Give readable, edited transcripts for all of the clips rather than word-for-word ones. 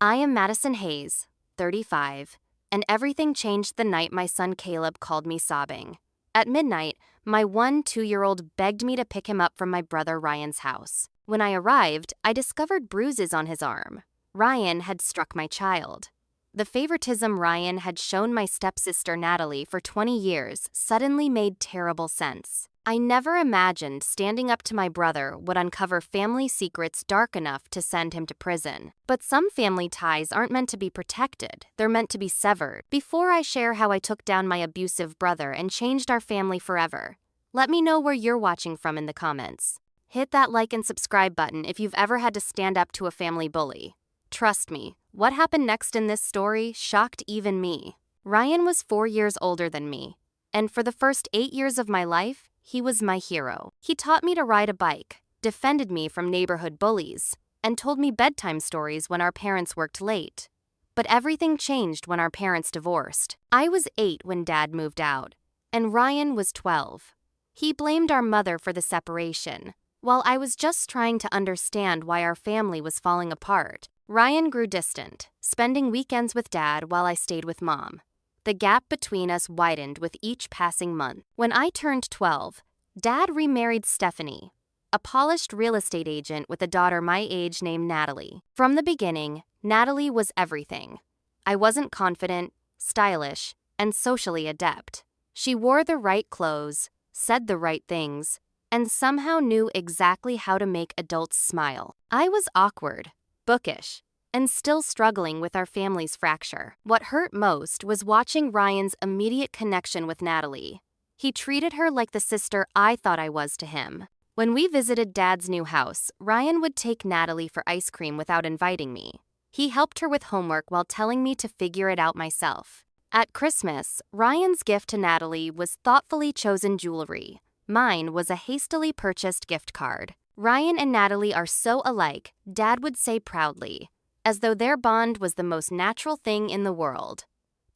I am Madison Hayes, 35, and everything changed the night my son Caleb called me sobbing. At midnight, my 2-year-old begged me to pick him up from my brother Ryan's house. When I arrived, I discovered bruises on his arm. Ryan had struck my child. The favoritism Ryan had shown my stepsister Natalie for 20 years suddenly made terrible sense. I never imagined standing up to my brother would uncover family secrets dark enough to send him to prison. But some family ties aren't meant to be protected, they're meant to be severed. Before I share how I took down my abusive brother and changed our family forever, let me know where you're watching from in the comments. Hit that like and subscribe button if you've ever had to stand up to a family bully. Trust me, what happened next in this story shocked even me. Ryan was 4 years older than me, and for the first 8 years of my life, he was my hero. He taught me to ride a bike, defended me from neighborhood bullies, and told me bedtime stories when our parents worked late. But everything changed when our parents divorced. I was 8 when Dad moved out, and Ryan was 12. He blamed our mother for the separation, while I was just trying to understand why our family was falling apart. Ryan grew distant, spending weekends with Dad while I stayed with Mom. The gap between us widened with each passing month. When I turned 12, Dad remarried Stephanie, a polished real estate agent with a daughter my age named Natalie. From the beginning, Natalie was everything. I wasn't confident, stylish, and socially adept. She wore the right clothes, said the right things, and somehow knew exactly how to make adults smile. I was awkward, bookish, and still struggling with our family's fracture. What hurt most was watching Ryan's immediate connection with Natalie. He treated her like the sister I thought I was to him. When we visited Dad's new house, Ryan would take Natalie for ice cream without inviting me. He helped her with homework while telling me to figure it out myself. At Christmas, Ryan's gift to Natalie was thoughtfully chosen jewelry. Mine was a hastily purchased gift card. Ryan and Natalie are so alike, Dad would say proudly, as though their bond was the most natural thing in the world.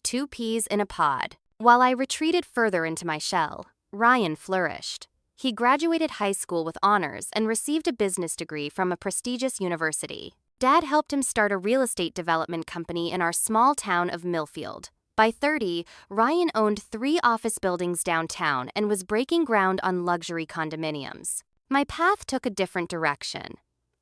2 peas in a pod. While I retreated further into my shell, Ryan flourished. He graduated high school with honors and received a business degree from a prestigious university. Dad helped him start a real estate development company in our small town of Millfield. By 30, Ryan owned 3 office buildings downtown and was breaking ground on luxury condominiums. My path took a different direction.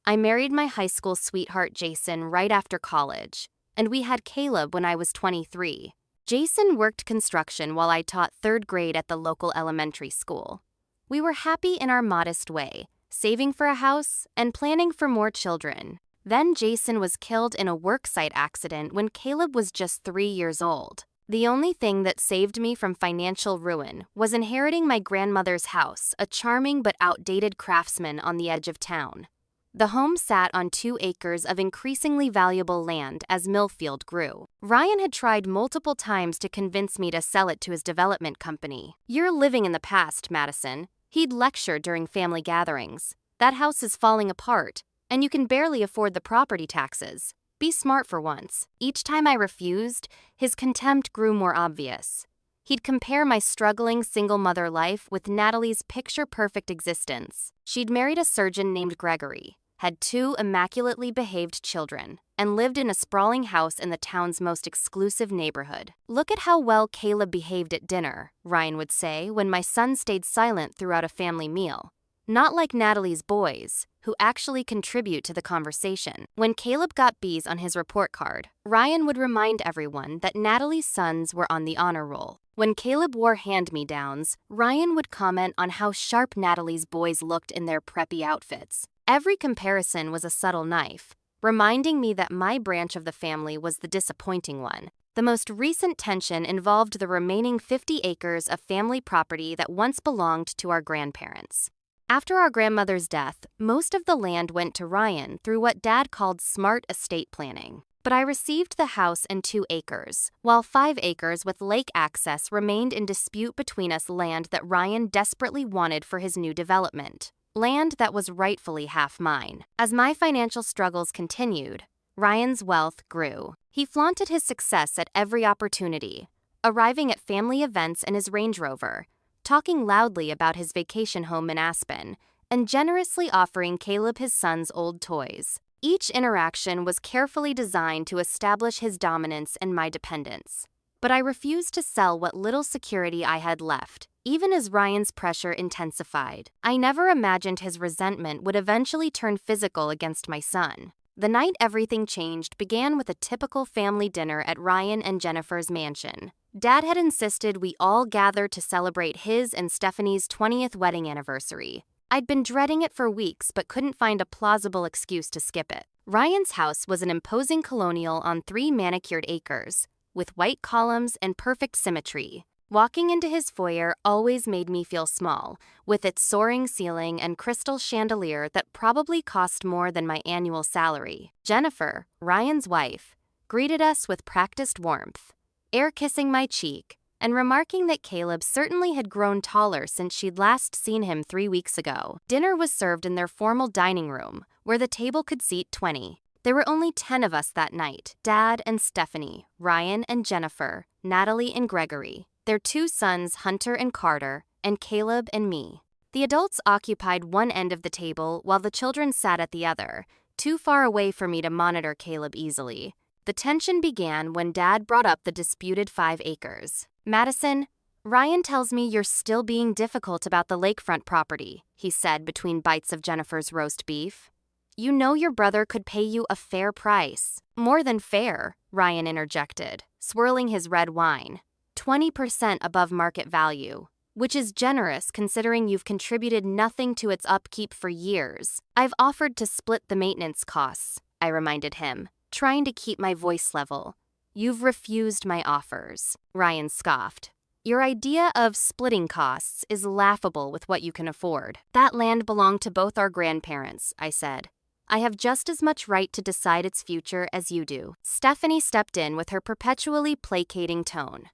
I married my high school sweetheart Jason right after college, and we had Caleb when I was 23. Jason worked construction while I taught 3rd grade at the local elementary school. We were happy in our modest way, saving for a house and planning for more children. Then Jason was killed in a worksite accident when Caleb was just 3 years old. The only thing that saved me from financial ruin was inheriting my grandmother's house, a charming but outdated craftsman on the edge of town. The home sat on 2 acres of increasingly valuable land as Millfield grew. Ryan had tried multiple times to convince me to sell it to his development company. "You're living in the past, Madison," he'd lecture during family gatherings. "That house is falling apart, and you can barely afford the property taxes. Be smart for once." Each time I refused, his contempt grew more obvious. He'd compare my struggling single mother life with Natalie's picture-perfect existence. She'd married a surgeon named Gregory, had 2 immaculately behaved children, and lived in a sprawling house in the town's most exclusive neighborhood. "Look at how well Caleb behaved at dinner," Ryan would say when my son stayed silent throughout a family meal. "Not like Natalie's boys, who actually contribute to the conversation." When Caleb got B's on his report card, Ryan would remind everyone that Natalie's sons were on the honor roll. When Caleb wore hand-me-downs, Ryan would comment on how sharp Natalie's boys looked in their preppy outfits. Every comparison was a subtle knife, reminding me that my branch of the family was the disappointing one. The most recent tension involved the remaining 50 acres of family property that once belonged to our grandparents. After our grandmother's death, most of the land went to Ryan through what Dad called smart estate planning. But I received the house and 2 acres, while 5 acres with lake access remained in dispute between us, land that Ryan desperately wanted for his new development. Land that was rightfully half mine. As my financial struggles continued, Ryan's wealth grew. He flaunted his success at every opportunity, arriving at family events in his Range Rover, talking loudly about his vacation home in Aspen, and generously offering Caleb his son's old toys. Each interaction was carefully designed to establish his dominance and my dependence. But I refused to sell what little security I had left, even as Ryan's pressure intensified. I never imagined his resentment would eventually turn physical against my son. The night everything changed began with a typical family dinner at Ryan and Jennifer's mansion. Dad had insisted we all gather to celebrate his and Stephanie's 20th wedding anniversary. I'd been dreading it for weeks but couldn't find a plausible excuse to skip it. Ryan's house was an imposing colonial on 3 manicured acres, with white columns and perfect symmetry. Walking into his foyer always made me feel small, with its soaring ceiling and crystal chandelier that probably cost more than my annual salary. Jennifer, Ryan's wife, greeted us with practiced warmth, air-kissing my cheek, and remarking that Caleb certainly had grown taller since she'd last seen him 3 weeks ago. Dinner was served in their formal dining room, where the table could seat 20. There were only 10 of us that night: Dad and Stephanie, Ryan and Jennifer, Natalie and Gregory, their 2 sons Hunter and Carter, and Caleb and me. The adults occupied one end of the table while the children sat at the other, too far away for me to monitor Caleb easily. The tension began when Dad brought up the disputed 5 acres. "Madison, Ryan tells me you're still being difficult about the lakefront property," he said between bites of Jennifer's roast beef. "You know your brother could pay you a fair price." "More than fair," Ryan interjected, swirling his red wine. 20% above market value, which is generous considering you've contributed nothing to its upkeep for years. "I've offered to split the maintenance costs," I reminded him, trying to keep my voice level. "You've refused my offers," Ryan scoffed. "Your idea of splitting costs is laughable with what you can afford." "That land belonged to both our grandparents," I said. "I have just as much right to decide its future as you do." Stephanie stepped in with her perpetually placating tone.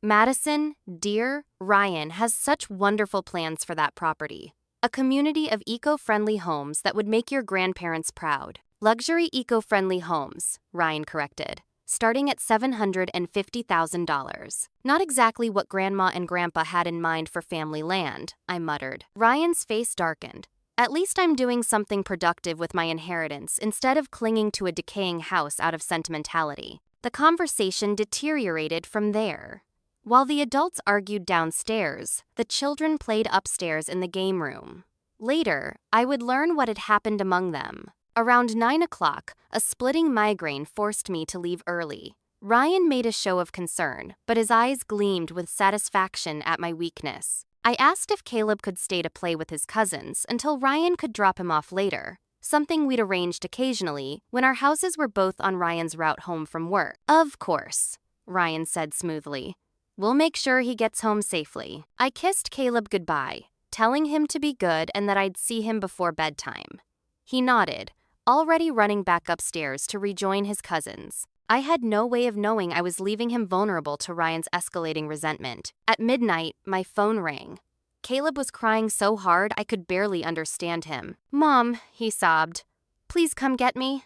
"Madison, dear, Ryan has such wonderful plans for that property. A community of eco-friendly homes that would make your grandparents proud." "Luxury eco-friendly homes," Ryan corrected, "starting at $750,000. "Not exactly what Grandma and Grandpa had in mind for family land," I muttered. Ryan's face darkened. "At least I'm doing something productive with my inheritance instead of clinging to a decaying house out of sentimentality." The conversation deteriorated from there. While the adults argued downstairs, the children played upstairs in the game room. Later, I would learn what had happened among them. Around 9 o'clock, a splitting migraine forced me to leave early. Ryan made a show of concern, but his eyes gleamed with satisfaction at my weakness. I asked if Caleb could stay to play with his cousins until Ryan could drop him off later, something we'd arranged occasionally when our houses were both on Ryan's route home from work. "Of course," Ryan said smoothly. "We'll make sure he gets home safely." I kissed Caleb goodbye, telling him to be good and that I'd see him before bedtime. He nodded, already running back upstairs to rejoin his cousins. I had no way of knowing I was leaving him vulnerable to Ryan's escalating resentment. At midnight, my phone rang. Caleb was crying so hard I could barely understand him. "Mom," he sobbed, "please come get me.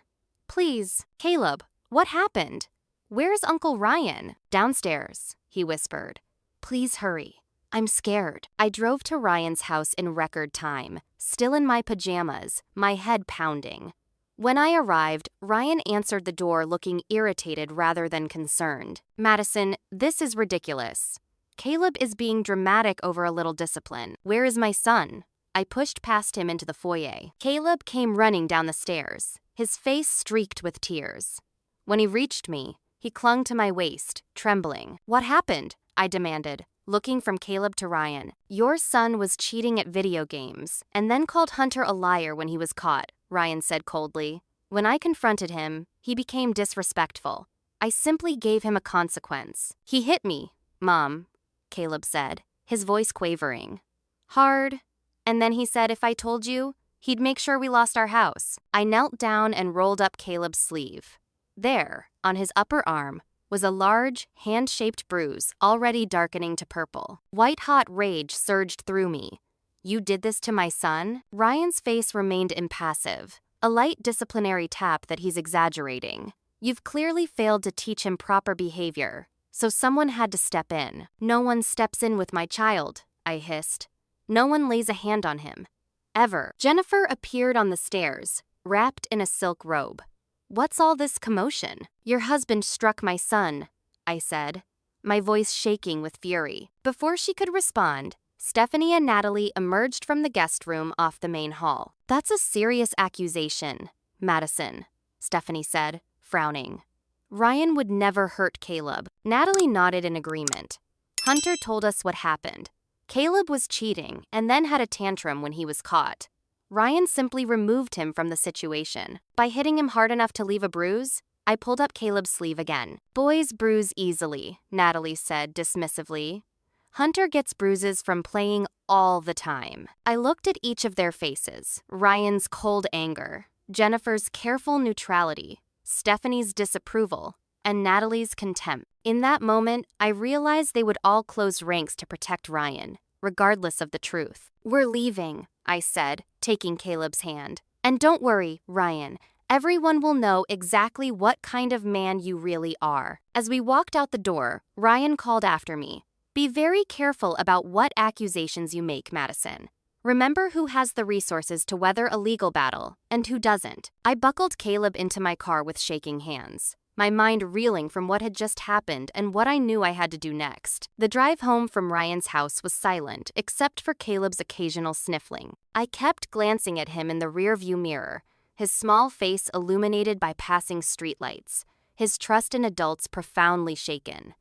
Please." "Caleb, what happened? Where's Uncle Ryan?" "Downstairs," he whispered. "Please hurry. I'm scared." I drove to Ryan's house in record time, still in my pajamas, my head pounding. When I arrived, Ryan answered the door looking irritated rather than concerned. "Madison, this is ridiculous. Caleb is being dramatic over a little discipline. Where is my son?" I pushed past him into the foyer. Caleb came running down the stairs, his face streaked with tears. When he reached me, he clung to my waist, trembling. "What happened?" I demanded, looking from Caleb to Ryan. "Your son was cheating at video games, and then called Hunter a liar when he was caught," Ryan said coldly. "When I confronted him, he became disrespectful. I simply gave him a consequence." "He hit me, Mom," Caleb said, his voice quavering. "Hard. And then he said if I told you, he'd make sure we lost our house." I knelt down and rolled up Caleb's sleeve. There, on his upper arm, was a large, hand-shaped bruise already darkening to purple. White-hot rage surged through me. "You did this to my son?" Ryan's face remained impassive, a light disciplinary tap that he's exaggerating. "You've clearly failed to teach him proper behavior, so someone had to step in." "No one steps in with my child," I hissed. "No one lays a hand on him. Ever." Jennifer appeared on the stairs, wrapped in a silk robe. "What's all this commotion?" "Your husband struck my son," I said, my voice shaking with fury. Before she could respond, Stephanie and Natalie emerged from the guest room off the main hall. "That's a serious accusation, Madison," Stephanie said, frowning. "Ryan would never hurt Caleb." Natalie nodded in agreement. "Hunter told us what happened. Caleb was cheating and then had a tantrum when he was caught. Ryan simply removed him from the situation. By hitting him hard enough to leave a bruise?" I pulled up Caleb's sleeve again. "Boys bruise easily," Natalie said dismissively. "Hunter gets bruises from playing all the time." I looked at each of their faces. Ryan's cold anger, Jennifer's careful neutrality, Stephanie's disapproval, and Natalie's contempt. In that moment, I realized they would all close ranks to protect Ryan, regardless of the truth. "We're leaving," I said, taking Caleb's hand. "And don't worry, Ryan. Everyone will know exactly what kind of man you really are." As we walked out the door, Ryan called after me. "Be very careful about what accusations you make, Madison. Remember who has the resources to weather a legal battle and who doesn't." I buckled Caleb into my car with shaking hands, my mind reeling from what had just happened and what I knew I had to do next. The drive home from Ryan's house was silent, except for Caleb's occasional sniffling. I kept glancing at him in the rearview mirror, his small face illuminated by passing streetlights, his trust in adults profoundly shaken.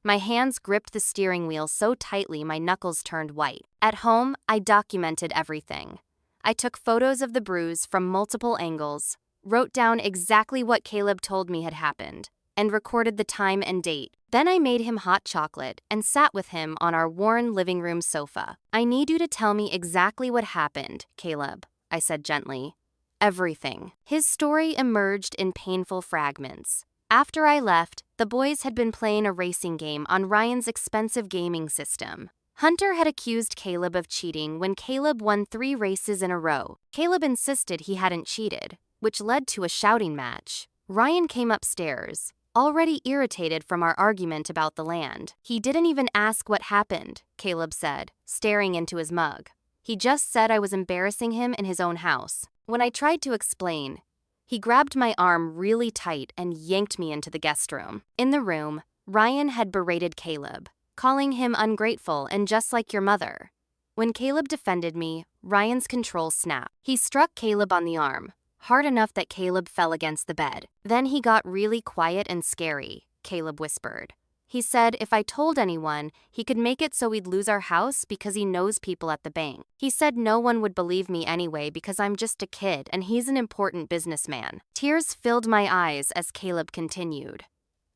My hands gripped the steering wheel so tightly my knuckles turned white. At home, I documented everything. I took photos of the bruise from multiple angles, wrote down exactly what Caleb told me had happened, and recorded the time and date. Then I made him hot chocolate and sat with him on our worn living room sofa. "I need you to tell me exactly what happened, Caleb," I said gently. "Everything." His story emerged in painful fragments. After I left, the boys had been playing a racing game on Ryan's expensive gaming system. Hunter had accused Caleb of cheating when Caleb won 3 races in a row. Caleb insisted he hadn't cheated, which led to a shouting match. Ryan came upstairs, already irritated from our argument about the land. "He didn't even ask what happened," Caleb said, staring into his mug. "He just said I was embarrassing him in his own house." When I tried to explain, he grabbed my arm really tight and yanked me into the guest room. In the room, Ryan had berated Caleb, calling him ungrateful and just like your mother. When Caleb defended me, Ryan's control snapped. He struck Caleb on the arm, hard enough that Caleb fell against the bed. "Then he got really quiet and scary," Caleb whispered. "He said if I told anyone, he could make it so we'd lose our house because he knows people at the bank. He said no one would believe me anyway because I'm just a kid and he's an important businessman." Tears filled my eyes as Caleb continued.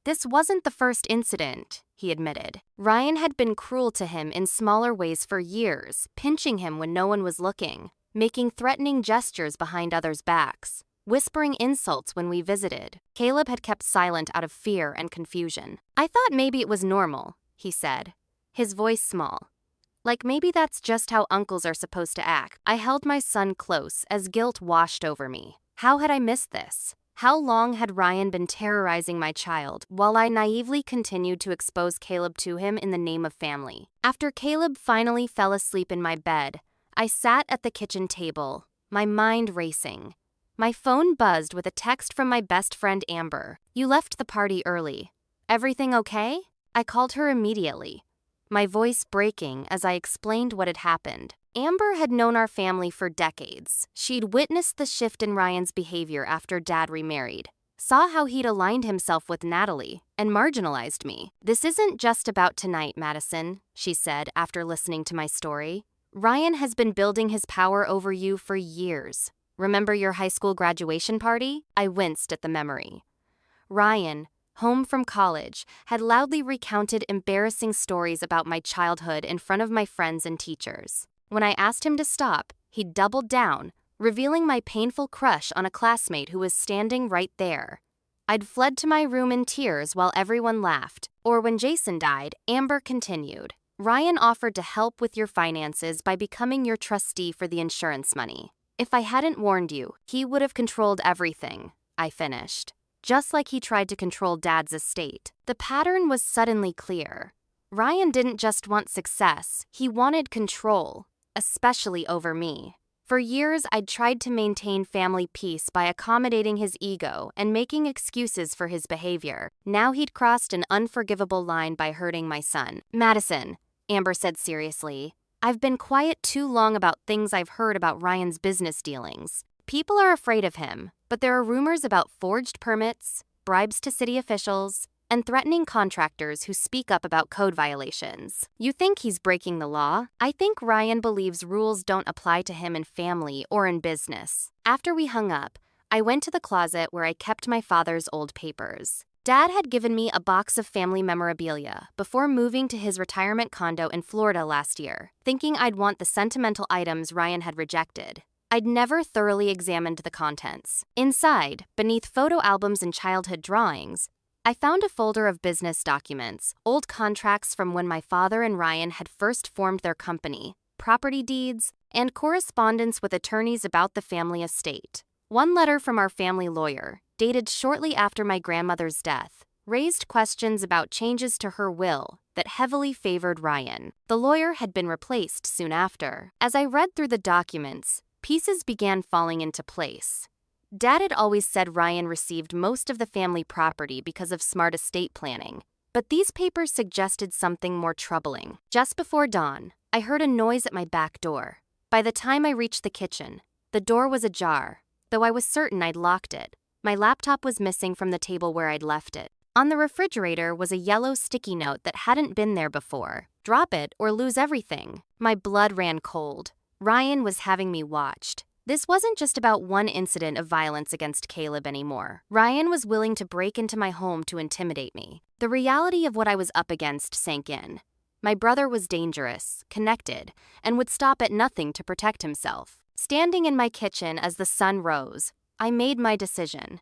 "This wasn't the first incident," he admitted. Ryan had been cruel to him in smaller ways for years, pinching him when no one was looking, making threatening gestures behind others' backs, whispering insults when we visited. Caleb had kept silent out of fear and confusion. "I thought maybe it was normal," he said, his voice small. "Like maybe that's just how uncles are supposed to act." I held my son close as guilt washed over me. How had I missed this? How long had Ryan been terrorizing my child while I naively continued to expose Caleb to him in the name of family? After Caleb finally fell asleep in my bed, I sat at the kitchen table, my mind racing. My phone buzzed with a text from my best friend Amber. "You left the party early. Everything okay?" I called her immediately, my voice breaking as I explained what had happened. Amber had known our family for decades. She'd witnessed the shift in Ryan's behavior after Dad remarried, saw how he'd aligned himself with Natalie, and marginalized me. "This isn't just about tonight, Madison," she said after listening to my story. "Ryan has been building his power over you for years. Remember your high school graduation party?" I winced at the memory. Ryan, home from college, had loudly recounted embarrassing stories about my childhood in front of my friends and teachers. When I asked him to stop, he doubled down, revealing my painful crush on a classmate who was standing right there. I'd fled to my room in tears while everyone laughed. Or when Jason died, Amber continued. "Ryan offered to help with your finances by becoming your trustee for the insurance money. If I hadn't warned you, he would have controlled everything," I finished. Just like he tried to control Dad's estate. The pattern was suddenly clear. Ryan didn't just want success, he wanted control, especially over me. For years, I'd tried to maintain family peace by accommodating his ego and making excuses for his behavior. Now he'd crossed an unforgivable line by hurting my son. Madison, Amber said seriously, I've been quiet too long about things I've heard about Ryan's business dealings. People are afraid of him, but there are rumors about forged permits, bribes to city officials, and threatening contractors who speak up about code violations. You think he's breaking the law? I think Ryan believes rules don't apply to him in family or in business. After we hung up, I went to the closet where I kept my father's old papers. Dad had given me a box of family memorabilia before moving to his retirement condo in Florida last year, thinking I'd want the sentimental items Ryan had rejected. I'd never thoroughly examined the contents. Inside, beneath photo albums and childhood drawings, I found a folder of business documents, old contracts from when my father and Ryan had first formed their company, property deeds, and correspondence with attorneys about the family estate. One letter from our family lawyer, dated shortly after my grandmother's death, raised questions about changes to her will that heavily favored Ryan. The lawyer had been replaced soon after. As I read through the documents, pieces began falling into place. Dad had always said Ryan received most of the family property because of smart estate planning, but these papers suggested something more troubling. Just before dawn, I heard a noise at my back door. By the time I reached the kitchen, the door was ajar, though I was certain I'd locked it. My laptop was missing from the table where I'd left it. On the refrigerator was a yellow sticky note that hadn't been there before. Drop it or lose everything. My blood ran cold. Ryan was having me watched. This wasn't just about one incident of violence against Caleb anymore. Ryan was willing to break into my home to intimidate me. The reality of what I was up against sank in. My brother was dangerous, connected, and would stop at nothing to protect himself. Standing in my kitchen as the sun rose, I made my decision.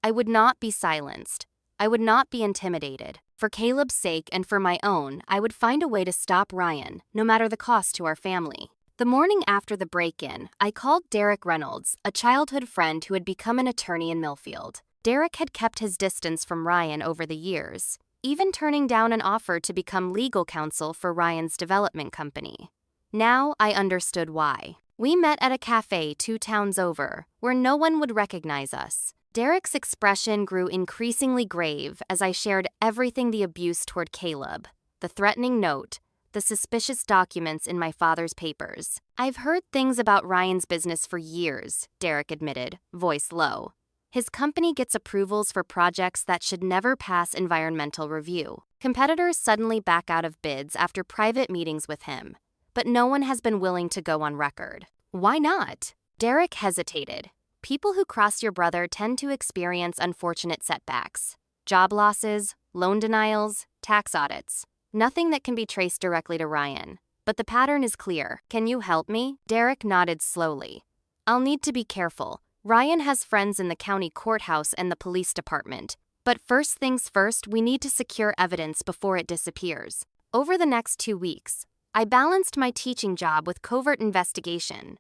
I would not be silenced. I would not be intimidated. For Caleb's sake and for my own, I would find a way to stop Ryan, no matter the cost to our family. The morning after the break-in, I called Derek Reynolds, a childhood friend who had become an attorney in Millfield. Derek had kept his distance from Ryan over the years, even turning down an offer to become legal counsel for Ryan's development company. Now I understood why. We met at a cafe 2 towns over, where no one would recognize us. Derek's expression grew increasingly grave as I shared everything: the abuse toward Caleb, the threatening note, the suspicious documents in my father's papers. I've heard things about Ryan's business for years, Derek admitted, voice low. His company gets approvals for projects that should never pass environmental review. Competitors suddenly back out of bids after private meetings with him, but no one has been willing to go on record. Why not? Derek hesitated. People who cross your brother tend to experience unfortunate setbacks. Job losses, loan denials, tax audits. Nothing that can be traced directly to Ryan. But the pattern is clear. Can you help me? Derek nodded slowly. I'll need to be careful. Ryan has friends in the county courthouse and the police department. But first things first, we need to secure evidence before it disappears. Over the next 2 weeks, I balanced my teaching job with covert investigation.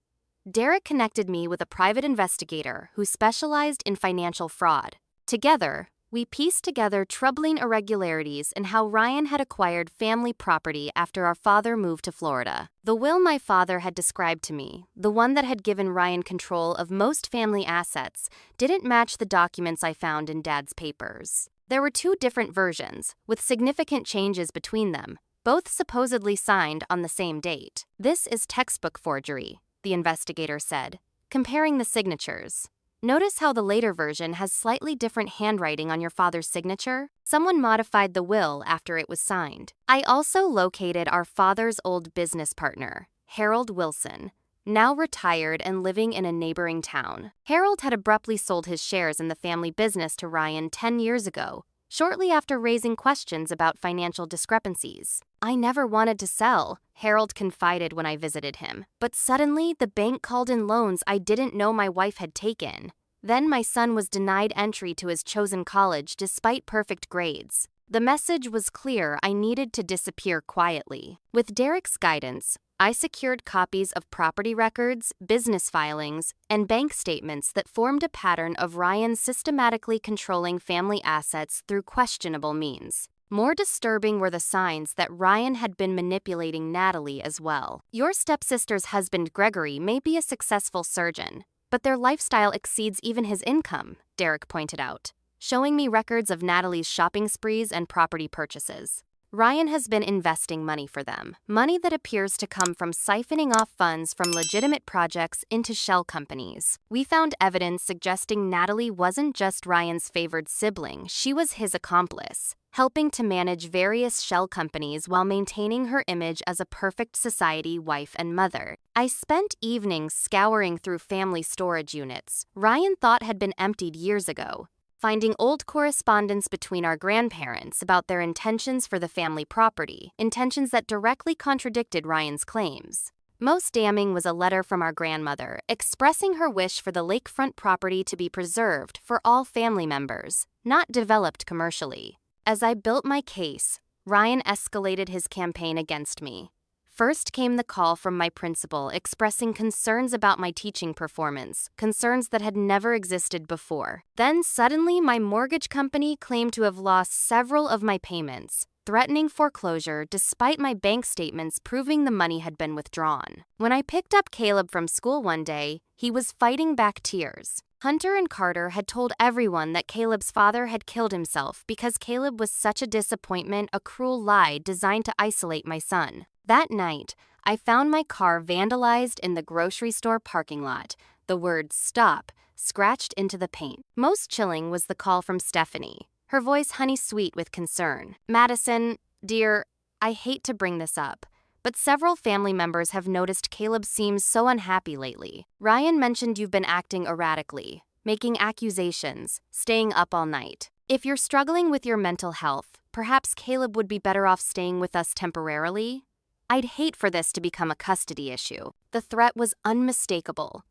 Derek connected me with a private investigator who specialized in financial fraud. Together, we pieced together troubling irregularities in how Ryan had acquired family property after our father moved to Florida. The will my father had described to me, the one that had given Ryan control of most family assets, didn't match the documents I found in Dad's papers. There were 2 different versions, with significant changes between them, both supposedly signed on the same date. This is textbook forgery, the investigator said, comparing the signatures. Notice how the later version has slightly different handwriting on your father's signature? Someone modified the will after it was signed. I also located our father's old business partner, Harold Wilson, now retired and living in a neighboring town. Harold had abruptly sold his shares in the family business to Ryan 10 years ago, shortly after raising questions about financial discrepancies. I never wanted to sell, Harold confided when I visited him. But suddenly, the bank called in loans I didn't know my wife had taken. Then my son was denied entry to his chosen college despite perfect grades. The message was clear: I needed to disappear quietly. With Derek's guidance, I secured copies of property records, business filings, and bank statements that formed a pattern of Ryan systematically controlling family assets through questionable means. More disturbing were the signs that Ryan had been manipulating Natalie as well. Your stepsister's husband, Gregory, may be a successful surgeon, but their lifestyle exceeds even his income, Derek pointed out, showing me records of Natalie's shopping sprees and property purchases. Ryan has been investing money for them, money that appears to come from siphoning off funds from legitimate projects into shell companies. We found evidence suggesting Natalie wasn't just Ryan's favored sibling, she was his accomplice, helping to manage various shell companies while maintaining her image as a perfect society wife and mother. I spent evenings scouring through family storage units Ryan thought had been emptied years ago, finding old correspondence between our grandparents about their intentions for the family property, intentions that directly contradicted Ryan's claims. Most damning was a letter from our grandmother expressing her wish for the lakefront property to be preserved for all family members, not developed commercially. As I built my case, Ryan escalated his campaign against me. First came the call from my principal expressing concerns about my teaching performance, concerns that had never existed before. Then suddenly my mortgage company claimed to have lost several of my payments, threatening foreclosure despite my bank statements proving the money had been withdrawn. When I picked up Caleb from school one day, he was fighting back tears. Hunter and Carter had told everyone that Caleb's father had killed himself because Caleb was such a disappointment, a cruel lie designed to isolate my son. That night, I found my car vandalized in the grocery store parking lot, the word "stop" scratched into the paint. Most chilling was the call from Stephanie, her voice honey-sweet with concern. "Madison, dear, I hate to bring this up, but several family members have noticed Caleb seems so unhappy lately. Ryan mentioned you've been acting erratically, making accusations, staying up all night. If you're struggling with your mental health, perhaps Caleb would be better off staying with us temporarily. I'd hate for this to become a custody issue." The threat was unmistakable.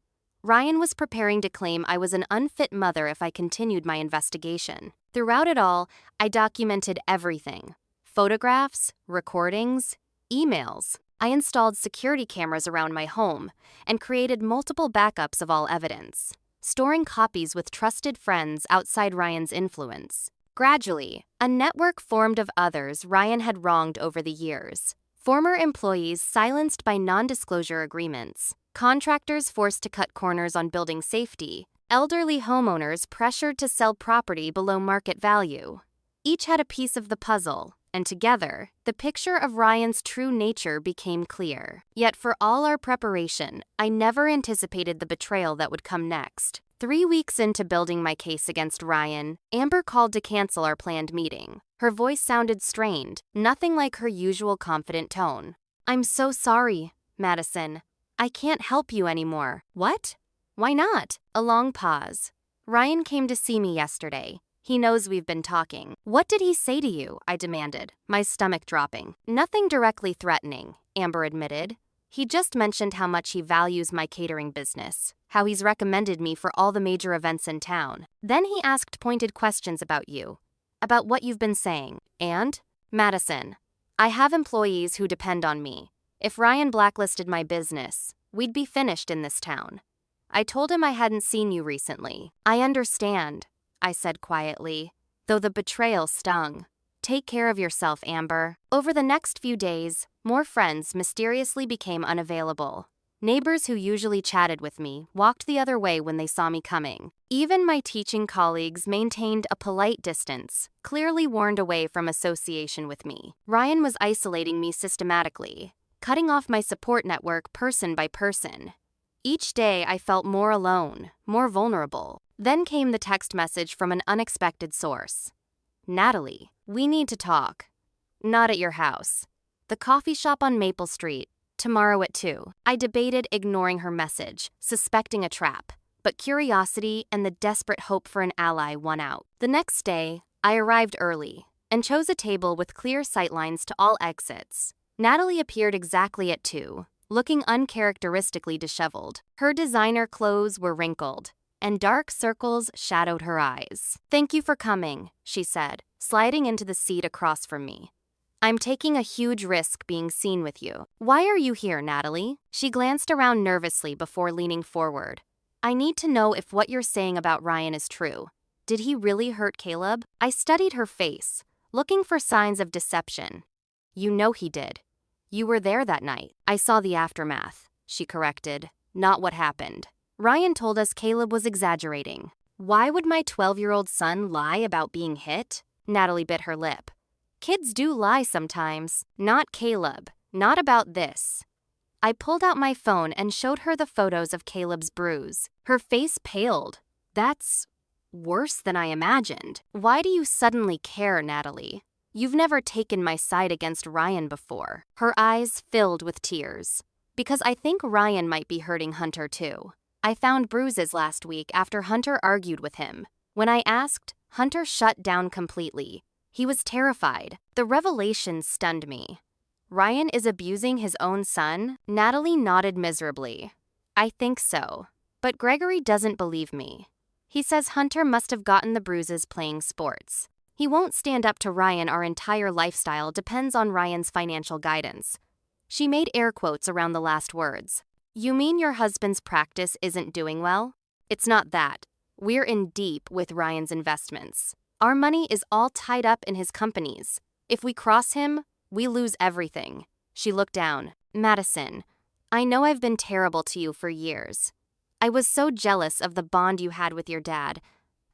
Ryan was preparing to claim I was an unfit mother if I continued my investigation. Throughout it all, I documented everything: photographs, recordings, emails. I installed security cameras around my home and created multiple backups of all evidence, storing copies with trusted friends outside Ryan's influence. Gradually, a network formed of others Ryan had wronged over the years. Former employees silenced by non-disclosure agreements, contractors forced to cut corners on building safety, elderly homeowners pressured to sell property below market value. Each had a piece of the puzzle, and together, the picture of Ryan's true nature became clear. Yet for all our preparation, I never anticipated the betrayal that would come next. 3 weeks into building my case against Ryan, Amber called to cancel our planned meeting. Her voice sounded strained, nothing like her usual confident tone. "I'm so sorry, Madison. I can't help you anymore." "What? Why not?" A long pause. "Ryan came to see me yesterday. He knows we've been talking." "What did he say to you?" I demanded, my stomach dropping. "Nothing directly threatening," Amber admitted. "He just mentioned how much he values my catering business, how he's recommended me for all the major events in town. Then he asked pointed questions about you, about what you've been saying. And, Madison, I have employees who depend on me. If Ryan blacklisted my business, we'd be finished in this town. I told him I hadn't seen you recently." "I understand," I said quietly, though the betrayal stung. "Take care of yourself, Amber." Over the next few days, more friends mysteriously became unavailable. Neighbors who usually chatted with me walked the other way when they saw me coming. Even my teaching colleagues maintained a polite distance, clearly warned away from association with me. Ryan was isolating me systematically, cutting off my support network person by person. Each day I felt more alone, more vulnerable. Then came the text message from an unexpected source. "Natalie, we need to talk. Not at your house. The coffee shop on Maple Street. Tomorrow at 2. I debated ignoring her message, suspecting a trap, but curiosity and the desperate hope for an ally won out. The next day, I arrived early and chose a table with clear sightlines to all exits. Natalie appeared exactly at 2, looking uncharacteristically disheveled. Her designer clothes were wrinkled, and dark circles shadowed her eyes. "Thank you for coming," she said, sliding into the seat across from me. "I'm taking a huge risk being seen with you." "Why are you here, Natalie?" She glanced around nervously before leaning forward. "I need to know if what you're saying about Ryan is true. Did he really hurt Caleb?" I studied her face, looking for signs of deception. You know he did. You were there that night. I saw the aftermath, she corrected, not what happened. Ryan told us Caleb was exaggerating. Why would my 12-year-old son lie about being hit? Natalie bit her lip. Kids do lie sometimes. Not Caleb. Not about this. I pulled out my phone and showed her the photos of Caleb's bruise. Her face paled. That's worse than I imagined. Why do you suddenly care, Natalie? You've never taken my side against Ryan before. Her eyes filled with tears. Because I think Ryan might be hurting Hunter too. I found bruises last week after Hunter argued with him. When I asked, Hunter shut down completely. He was terrified. The revelation stunned me. Ryan is abusing his own son? Natalie nodded miserably. I think so. But Gregory doesn't believe me. He says Hunter must have gotten the bruises playing sports. He won't stand up to Ryan. Our entire lifestyle depends on Ryan's financial guidance. She made air quotes around the last words. You mean your husband's practice isn't doing well? It's not that. We're in deep with Ryan's investments. Our money is all tied up in his companies. If we cross him, we lose everything. She looked down. Madison, I know I've been terrible to you for years. I was so jealous of the bond you had with your dad,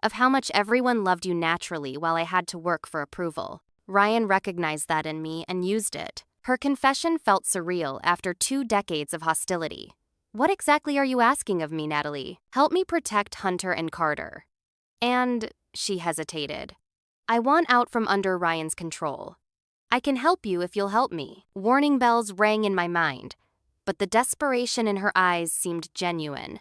of how much everyone loved you naturally while I had to work for approval. Ryan recognized that in me and used it. Her confession felt surreal after 2 decades of hostility. What exactly are you asking of me, Natalie? Help me protect Hunter and Carter. And, she hesitated, I want out from under Ryan's control. I can help you if you'll help me. Warning bells rang in my mind, but the desperation in her eyes seemed genuine.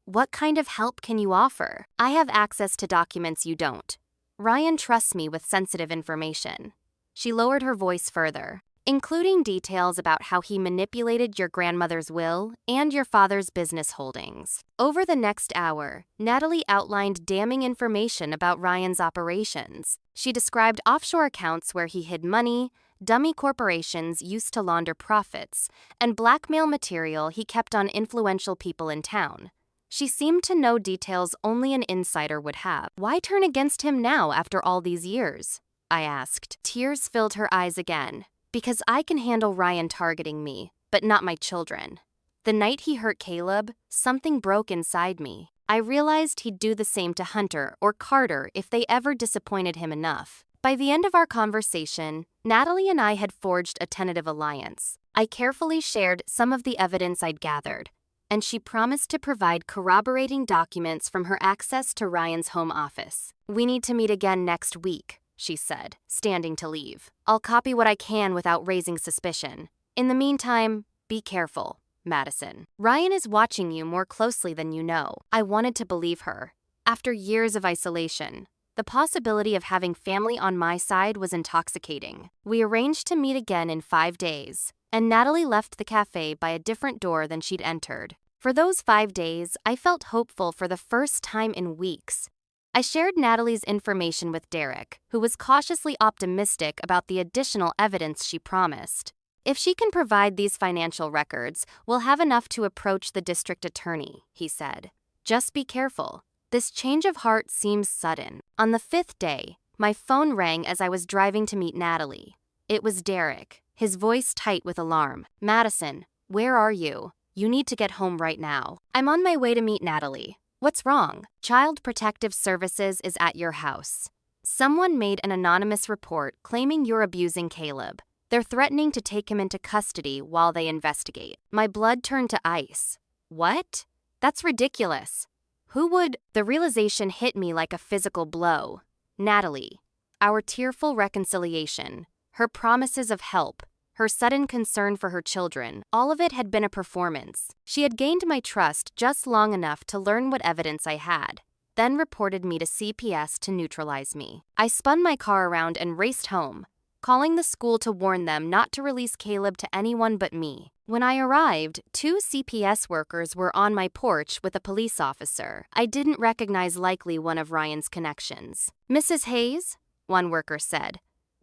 What kind of help can you offer? I have access to documents you don't. Ryan trusts me with sensitive information. She lowered her voice further, including details about how he manipulated your grandmother's will and your father's business holdings. Over the next hour, Natalie outlined damning information about Ryan's operations. She described offshore accounts where he hid money, dummy corporations used to launder profits, and blackmail material he kept on influential people in town. She seemed to know details only an insider would have. Why turn against him now after all these years? I asked. Tears filled her eyes again. Because I can handle Ryan targeting me, but not my children. The night he hurt Caleb, something broke inside me. I realized he'd do the same to Hunter or Carter if they ever disappointed him enough. By the end of our conversation, Natalie and I had forged a tentative alliance. I carefully shared some of the evidence I'd gathered, and she promised to provide corroborating documents from her access to Ryan's home office. We need to meet again next week, she said, standing to leave. I'll copy what I can without raising suspicion. In the meantime, be careful, Madison. Ryan is watching you more closely than you know. I wanted to believe her. After years of isolation, the possibility of having family on my side was intoxicating. We arranged to meet again in 5 days, and Natalie left the cafe by a different door than she'd entered. For those 5 days, I felt hopeful for the first time in weeks. I shared Natalie's information with Derek, who was cautiously optimistic about the additional evidence she promised. If she can provide these financial records, we'll have enough to approach the district attorney, he said. Just be careful. This change of heart seems sudden. On the 5th day, my phone rang as I was driving to meet Natalie. It was Derek, his voice tight with alarm. Madison, where are you? You need to get home right now. I'm on my way to meet Natalie. What's wrong? Child Protective Services is at your house. Someone made an anonymous report claiming you're abusing Caleb. They're threatening to take him into custody while they investigate. My blood turned to ice. What? That's ridiculous. Who would? The realization hit me like a physical blow. Natalie. Our tearful reconciliation. Her promises of help. Her sudden concern for her children, all of it had been a performance. She had gained my trust just long enough to learn what evidence I had, then reported me to CPS to neutralize me. I spun my car around and raced home, calling the school to warn them not to release Caleb to anyone but me. When I arrived, 2 CPS workers were on my porch with a police officer. I didn't recognize likely one of Ryan's connections. Mrs. Hayes, one worker said,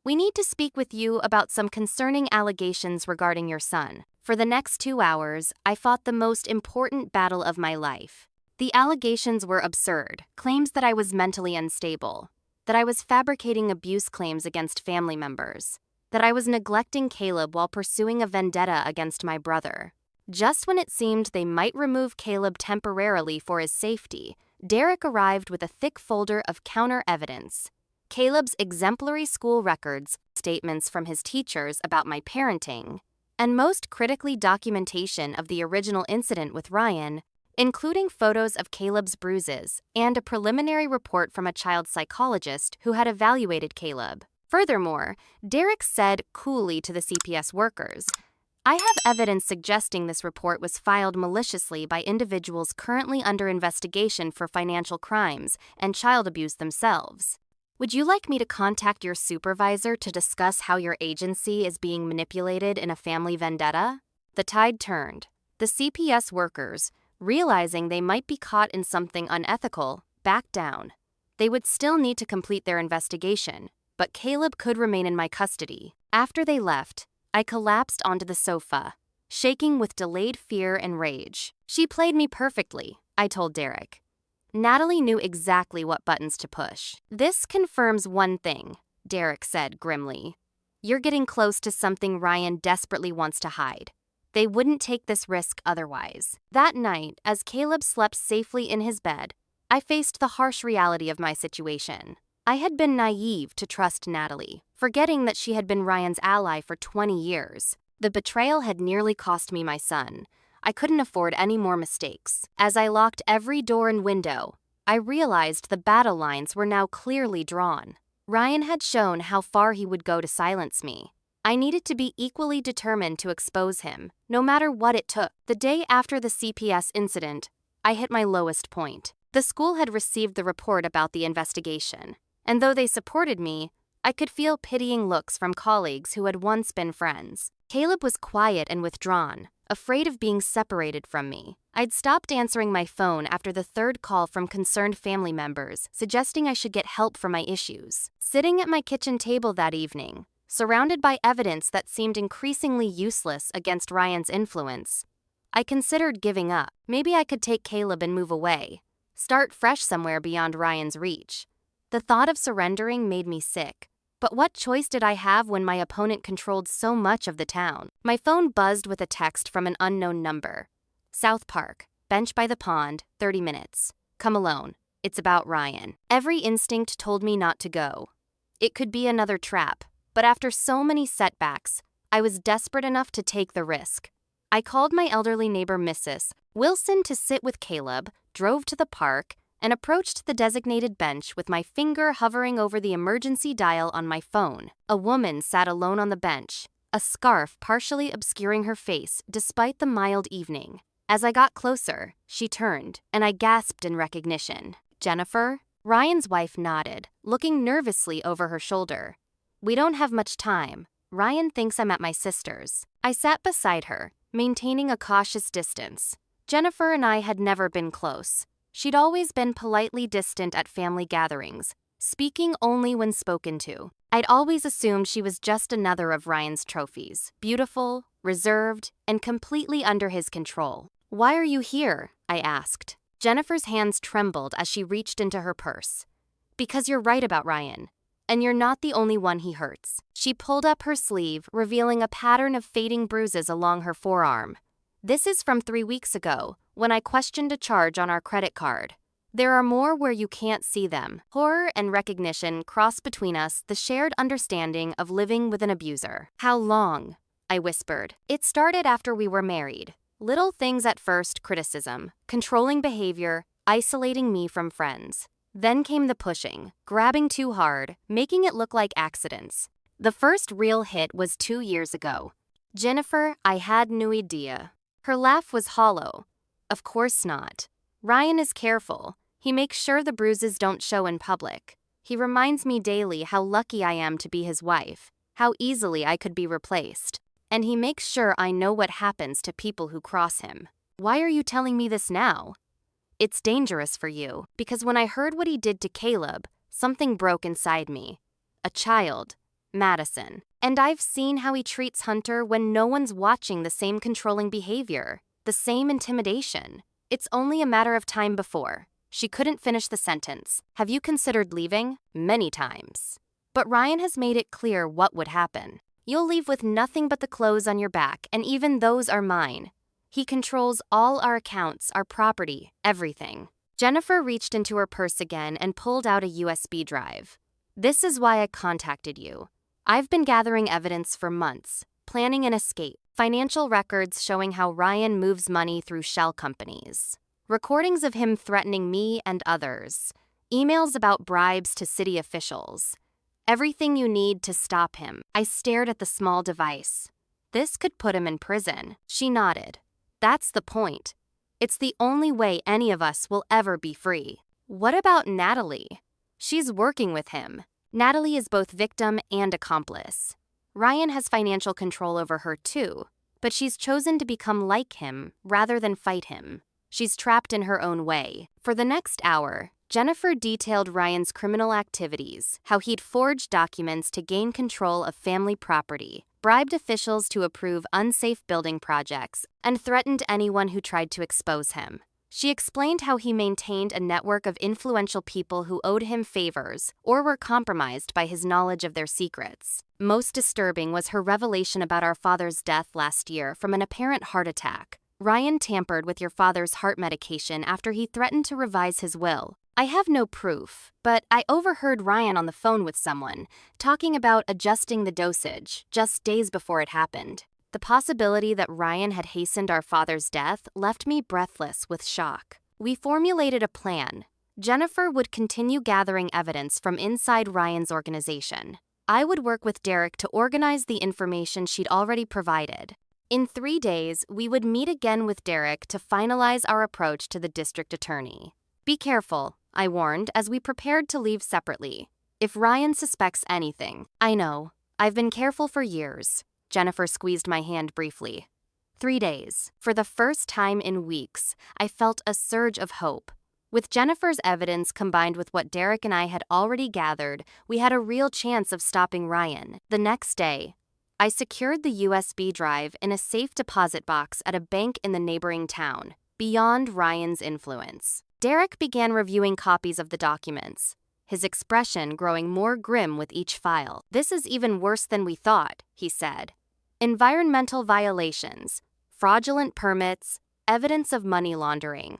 we need to speak with you about some concerning allegations regarding your son. For the next 2 hours, I fought the most important battle of my life. The allegations were absurd, claims that I was mentally unstable. that I was fabricating abuse claims against family members, that I was neglecting Caleb while pursuing a vendetta against my brother. Just when it seemed they might remove Caleb temporarily for his safety, Derek arrived with a thick folder of counter-evidence. Caleb's exemplary school records, statements from his teachers about my parenting, and most critically documentation of the original incident with Ryan, including photos of Caleb's bruises and a preliminary report from a child psychologist who had evaluated Caleb. Furthermore, Derek said coolly to the CPS workers, "I have evidence suggesting this report was filed maliciously by individuals currently under investigation for financial crimes and child abuse themselves. Would you like me to contact your supervisor to discuss how your agency is being manipulated in a family vendetta?" The tide turned. The CPS workers, realizing they might be caught in something unethical, backed down. They would still need to complete their investigation, but Caleb could remain in my custody. After they left, I collapsed onto the sofa, shaking with delayed fear and rage. "She played me perfectly," I told Derek. "Natalie knew exactly what buttons to push." "This confirms one thing," Derek said grimly. "You're getting close to something Ryan desperately wants to hide. They wouldn't take this risk otherwise." That night, as Caleb slept safely in his bed, I faced the harsh reality of my situation. I had been naive to trust Natalie, forgetting that she had been Ryan's ally for 20 years. The betrayal had nearly cost me my son. I couldn't afford any more mistakes. As I locked every door and window, I realized the battle lines were now clearly drawn. Ryan had shown how far he would go to silence me. I needed to be equally determined to expose him, no matter what it took. The day after the CPS incident, I hit my lowest point. The school had received the report about the investigation, and though they supported me, I could feel pitying looks from colleagues who had once been friends. Caleb was quiet and withdrawn, afraid of being separated from me. I'd stopped answering my phone after the third call from concerned family members, suggesting I should get help for my issues. Sitting at my kitchen table that evening, surrounded by evidence that seemed increasingly useless against Ryan's influence, I considered giving up. Maybe I could take Caleb and move away, start fresh somewhere beyond Ryan's reach. The thought of surrendering made me sick. But what choice did I have when my opponent controlled so much of the town? My phone buzzed with a text from an unknown number. "South Park, bench by the pond, 30 minutes. Come alone. It's about Ryan." Every instinct told me not to go. It could be another trap, but after so many setbacks, I was desperate enough to take the risk. I called my elderly neighbor Mrs. Wilson to sit with Caleb, drove to the park, and approached the designated bench with my finger hovering over the emergency dial on my phone. A woman sat alone on the bench, a scarf partially obscuring her face despite the mild evening. As I got closer, she turned, and I gasped in recognition. "Jennifer?" Ryan's wife nodded, looking nervously over her shoulder. "We don't have much time. Ryan thinks I'm at my sister's." I sat beside her, maintaining a cautious distance. Jennifer and I had never been close. She'd always been politely distant at family gatherings, speaking only when spoken to. I'd always assumed she was just another of Ryan's trophies, beautiful, reserved, and completely under his control. "Why are you here?" I asked. Jennifer's hands trembled as she reached into her purse. "Because you're right about Ryan, and you're not the only one he hurts." She pulled up her sleeve, revealing a pattern of fading bruises along her forearm. "This is from 3 weeks ago, when I questioned a charge on our credit card. There are more where you can't see them." Horror and recognition crossed between us the shared understanding of living with an abuser. "How long?" I whispered. "It started after we were married. Little things at first: criticism, controlling behavior, isolating me from friends. Then came the pushing, grabbing too hard, making it look like accidents. The first real hit was 2 years ago. Jennifer, I had no idea." Her laugh was hollow. "Of course not. Ryan is careful. He makes sure the bruises don't show in public. He reminds me daily how lucky I am to be his wife, how easily I could be replaced. And he makes sure I know what happens to people who cross him." "Why are you telling me this now?" "It's dangerous for you, because when I heard what he did to Caleb, something broke inside me. A child, Madison. And I've seen how he treats Hunter when no one's watching: the same controlling behavior, the same intimidation. It's only a matter of time before." She couldn't finish the sentence. Have you considered leaving? Many times. But Ryan has made it clear what would happen. You'll leave with nothing but the clothes on your back, and even those are mine. He controls all our accounts, our property, everything. Jennifer reached into her purse again and pulled out a USB drive. This is why I contacted you. I've been gathering evidence for months, planning an escape, financial records showing how Ryan moves money through shell companies, recordings of him threatening me and others, emails about bribes to city officials. Everything you need to stop him. I stared at the small device. This could put him in prison. She nodded. That's the point. It's the only way any of us will ever be free. What about Natalie? She's working with him. Natalie is both victim and accomplice. Ryan has financial control over her too, but she's chosen to become like him rather than fight him. She's trapped in her own way. For the next hour, Jennifer detailed Ryan's criminal activities, how he'd forged documents to gain control of family property, bribed officials to approve unsafe building projects, and threatened anyone who tried to expose him. She explained how he maintained a network of influential people who owed him favors or were compromised by his knowledge of their secrets. Most disturbing was her revelation about our father's death last year from an apparent heart attack. Ryan tampered with your father's heart medication after he threatened to revise his will. I have no proof, but I overheard Ryan on the phone with someone, talking about adjusting the dosage just days before it happened. The possibility that Ryan had hastened our father's death left me breathless with shock. We formulated a plan. Jennifer would continue gathering evidence from inside Ryan's organization. I would work with Derek to organize the information she'd already provided. In 3 days, we would meet again with Derek to finalize our approach to the district attorney. Be careful, I warned as we prepared to leave separately. If Ryan suspects anything, I know. I've been careful for years. Jennifer squeezed my hand briefly. 3 days. For the first time in weeks, I felt a surge of hope. With Jennifer's evidence combined with what Derek and I had already gathered, we had a real chance of stopping Ryan. The next day, I secured the USB drive in a safe deposit box at a bank in the neighboring town, beyond Ryan's influence. Derek began reviewing copies of the documents, his expression growing more grim with each file. This is even worse than we thought, he said. Environmental violations, fraudulent permits, evidence of money laundering.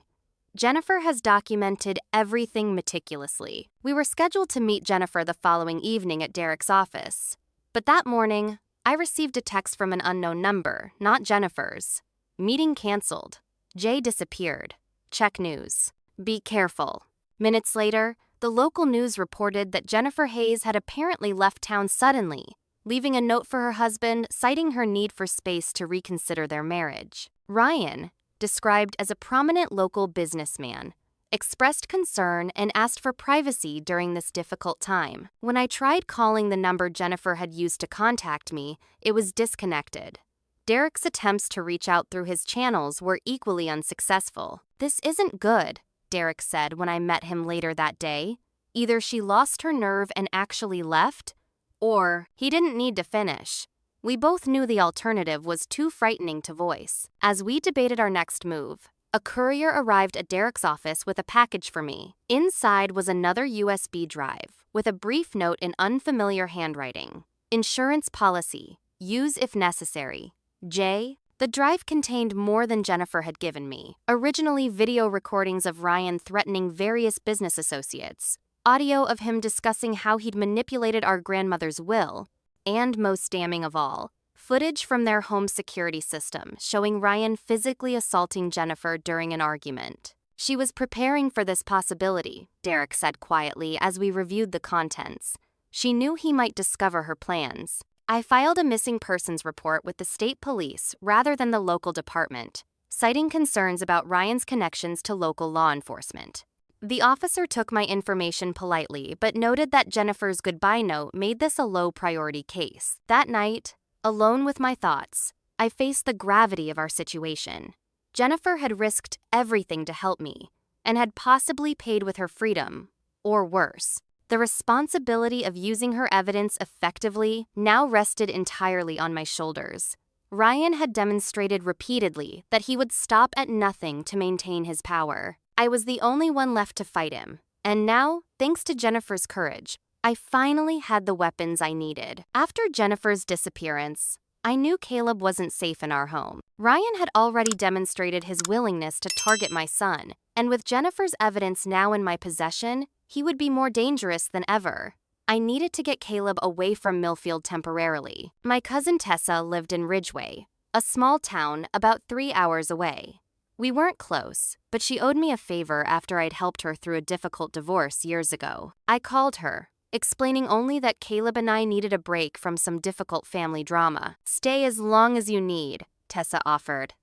Jennifer has documented everything meticulously. We were scheduled to meet Jennifer the following evening at Derek's office. But that morning, I received a text from an unknown number, not Jennifer's. Meeting canceled. Jay disappeared. Check news. Be careful. Minutes later, the local news reported that Jennifer Hayes had apparently left town suddenly, leaving a note for her husband citing her need for space to reconsider their marriage. Ryan, described as a prominent local businessman, expressed concern and asked for privacy during this difficult time. When I tried calling the number Jennifer had used to contact me, it was disconnected. Derek's attempts to reach out through his channels were equally unsuccessful. This isn't good, Derek said when I met him later that day. Either she lost her nerve and actually left, or he didn't need to finish. We both knew the alternative was too frightening to voice. As we debated our next move, a courier arrived at Derek's office with a package for me. Inside was another USB drive with a brief note in unfamiliar handwriting. Insurance policy. Use if necessary. J. The drive contained more than Jennifer had given me. Originally, video recordings of Ryan threatening various business associates, audio of him discussing how he'd manipulated our grandmother's will, and most damning of all, footage from their home security system showing Ryan physically assaulting Jennifer during an argument. She was preparing for this possibility, Derek said quietly as we reviewed the contents. She knew he might discover her plans. I filed a missing persons report with the state police rather than the local department, citing concerns about Ryan's connections to local law enforcement. The officer took my information politely, but noted that Jennifer's goodbye note made this a low-priority case. That night, alone with my thoughts, I faced the gravity of our situation. Jennifer had risked everything to help me, and had possibly paid with her freedom, or worse. The responsibility of using her evidence effectively now rested entirely on my shoulders. Ryan had demonstrated repeatedly that he would stop at nothing to maintain his power. I was the only one left to fight him. And now, thanks to Jennifer's courage, I finally had the weapons I needed. After Jennifer's disappearance, I knew Caleb wasn't safe in our home. Ryan had already demonstrated his willingness to target my son, and with Jennifer's evidence now in my possession, he would be more dangerous than ever. I needed to get Caleb away from Millfield temporarily. My cousin Tessa lived in Ridgeway, a small town about 3 hours away. We weren't close, but she owed me a favor after I'd helped her through a difficult divorce years ago. I called her, explaining only that Caleb and I needed a break from some difficult family drama. "Stay as long as you need," Tessa offered.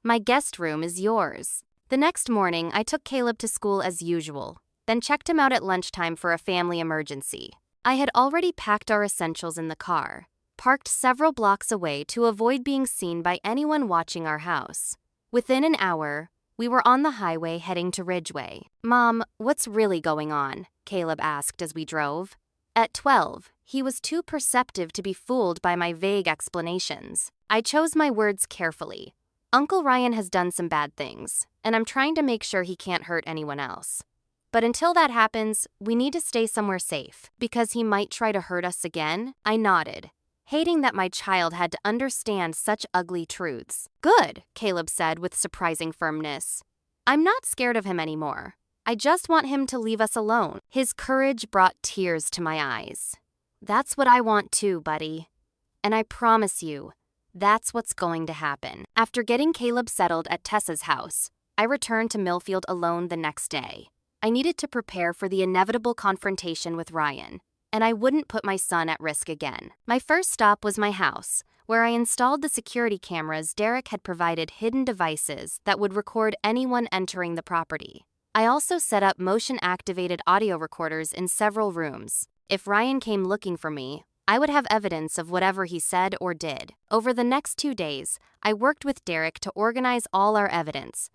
"My guest room is yours." The next morning, I took Caleb to school as usual, then checked him out at lunchtime for a family emergency. I had already packed our essentials in the car, parked several blocks away to avoid being seen by anyone watching our house. Within an hour, we were on the highway heading to Ridgeway. "Mom, what's really going on?" Caleb asked as we drove. At 12, he was too perceptive to be fooled by my vague explanations. I chose my words carefully. "Uncle Ryan has done some bad things, and I'm trying to make sure he can't hurt anyone else. But until that happens, we need to stay somewhere safe, because he might try to hurt us again." I nodded, hating that my child had to understand such ugly truths. "Good," Caleb said with surprising firmness. "I'm not scared of him anymore. I just want him to leave us alone." His courage brought tears to my eyes. "That's what I want too, buddy. And I promise you, that's what's going to happen." After getting Caleb settled at Tessa's house, I returned to Millfield alone the next day. I needed to prepare for the inevitable confrontation with Ryan, and I wouldn't put my son at risk again. My first stop was my house, where I installed the security cameras Derek had provided, hidden devices that would record anyone entering the property. I also set up motion-activated audio recorders in several rooms. If Ryan came looking for me, I would have evidence of whatever he said or did. Over the next 2 days, I worked with Derek to organize all our evidence.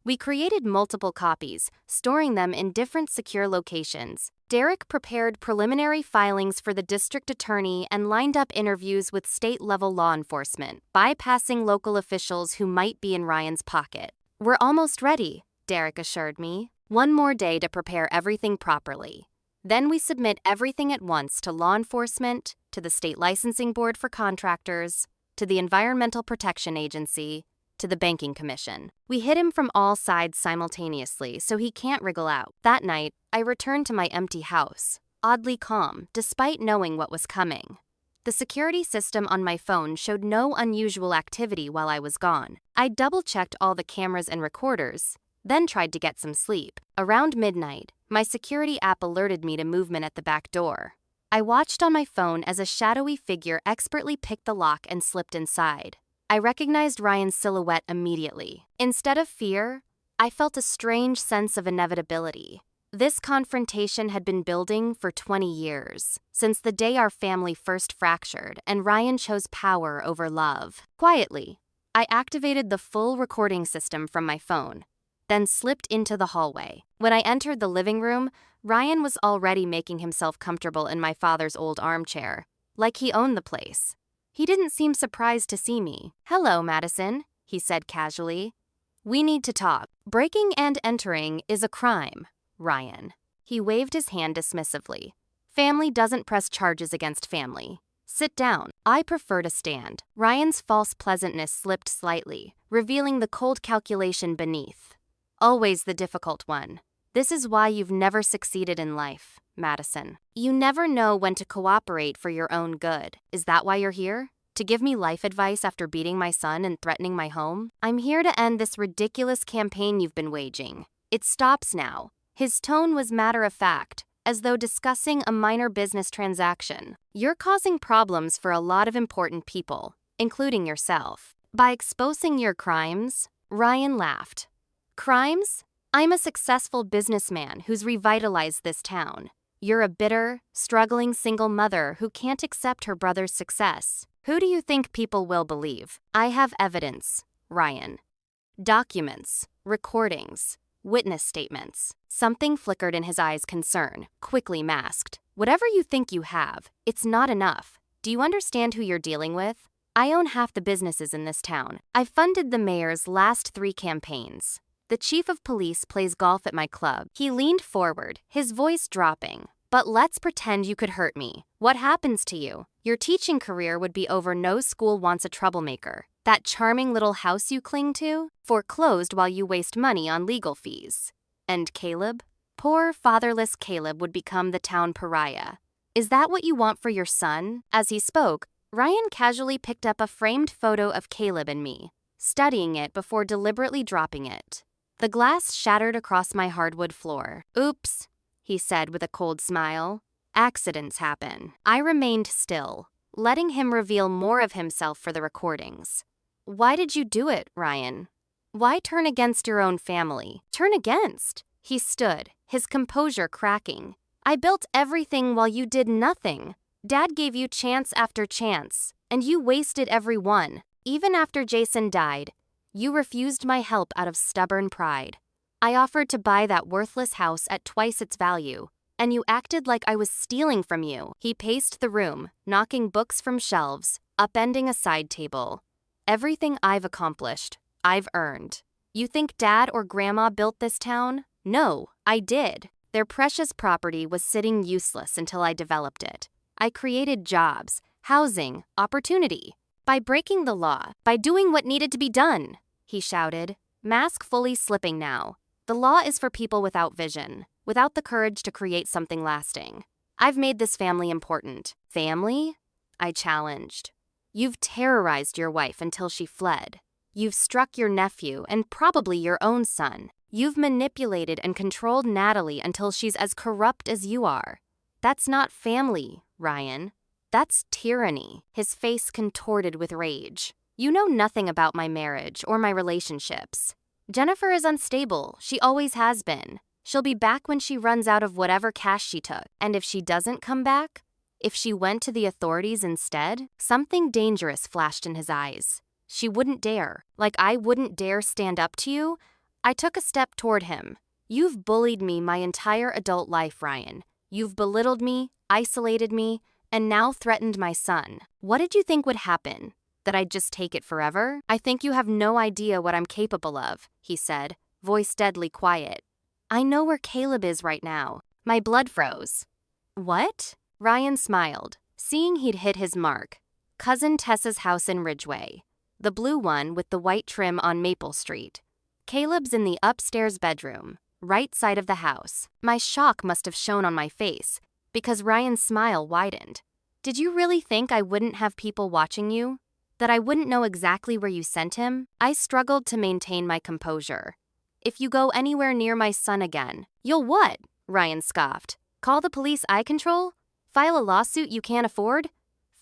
We created multiple copies, storing them in different secure locations. Derek prepared preliminary filings for the district attorney and lined up interviews with state-level law enforcement, bypassing local officials who might be in Ryan's pocket. "We're almost ready," Derek assured me. "One more day to prepare everything properly. Then we submit everything at once to law enforcement, to the state licensing board for contractors, to the Environmental Protection Agency, to the Banking Commission." We hit him from all sides simultaneously so he can't wriggle out. That night, I returned to my empty house, oddly calm, despite knowing what was coming. The security system on my phone showed no unusual activity while I was gone. I double-checked all the cameras and recorders, then tried to get some sleep. Around midnight, my security app alerted me to movement at the back door. I watched on my phone as a shadowy figure expertly picked the lock and slipped inside. I recognized Ryan's silhouette immediately. Instead of fear, I felt a strange sense of inevitability. This confrontation had been building for 20 years, since the day our family first fractured and Ryan chose power over love. Quietly, I activated the full recording system from my phone, then slipped into the hallway. When I entered the living room, Ryan was already making himself comfortable in my father's old armchair, like he owned the place. He didn't seem surprised to see me. "Hello, Madison," he said casually. "We need to talk. Breaking and entering is a crime, Ryan." He waved his hand dismissively. "Family doesn't press charges against family. Sit down." I prefer to stand. Ryan's false pleasantness slipped slightly, revealing the cold calculation beneath. "Always the difficult one. This is why you've never succeeded in life, Madison. You never know when to cooperate for your own good. Is that why you're here? To give me life advice after beating my son and threatening my home? I'm here to end this ridiculous campaign you've been waging. It stops now." His tone was matter-of-fact, as though discussing a minor business transaction. "You're causing problems for a lot of important people, including yourself. By exposing your crimes," Ryan laughed. "Crimes? I'm a successful businessman who's revitalized this town. You're a bitter, struggling single mother who can't accept her brother's success. Who do you think people will believe?" "I have evidence, Ryan. Documents, recordings, witness statements." Something flickered in his eyes' concern, quickly masked. "Whatever you think you have, it's not enough. Do you understand who you're dealing with? I own half the businesses in this town. I've funded the mayor's last 3 campaigns. The chief of police plays golf at my club. He leaned forward, his voice dropping. But let's pretend you could hurt me. What happens to you? Your teaching career would be over. No school wants a troublemaker. That charming little house you cling to? Foreclosed while you waste money on legal fees. And Caleb? Poor fatherless Caleb would become the town pariah. Is that what you want for your son? As he spoke, Ryan casually picked up a framed photo of Caleb and me, studying it before deliberately dropping it. The glass shattered across my hardwood floor. Oops, he said with a cold smile. Accidents happen. I remained still, letting him reveal more of himself for the recordings. Why did you do it, Ryan? Why turn against your own family? Turn against? He stood, his composure cracking. I built everything while you did nothing. Dad gave you chance after chance, and you wasted every one. Even after Jason died, you refused my help out of stubborn pride. I offered to buy that worthless house at twice its value, and you acted like I was stealing from you. He paced the room, knocking books from shelves, upending a side table. Everything I've accomplished, I've earned. You think Dad or Grandma built this town? No, I did. Their precious property was sitting useless until I developed it. I created jobs, housing, opportunity. By breaking the law, by doing what needed to be done, he shouted, mask fully slipping now. The law is for people without vision, without the courage to create something lasting. I've made this family important. Family? I challenged. You've terrorized your wife until she fled. You've struck your nephew and probably your own son. You've manipulated and controlled Natalie until she's as corrupt as you are. That's not family, Ryan. That's tyranny. His face contorted with rage. You know nothing about my marriage or my relationships. Jennifer is unstable. She always has been. She'll be back when she runs out of whatever cash she took. And if she doesn't come back, if she went to the authorities instead, something dangerous flashed in his eyes. She wouldn't dare. Like I wouldn't dare stand up to you. I took a step toward him. You've bullied me my entire adult life, Ryan. You've belittled me, isolated me, and now threatened my son. What did you think would happen? That I'd just take it forever? I think you have no idea what I'm capable of, he said, voice deadly quiet. I know where Caleb is right now. My blood froze. What? Ryan smiled, seeing he'd hit his mark. Cousin Tessa's house in Ridgeway. The blue one with the white trim on Maple Street. Caleb's in the upstairs bedroom, right side of the house. My shock must have shown on my face, because Ryan's smile widened. Did you really think I wouldn't have people watching you? That I wouldn't know exactly where you sent him? I struggled to maintain my composure. If you go anywhere near my son again, you'll what? Ryan scoffed. Call the police I control? File a lawsuit you can't afford?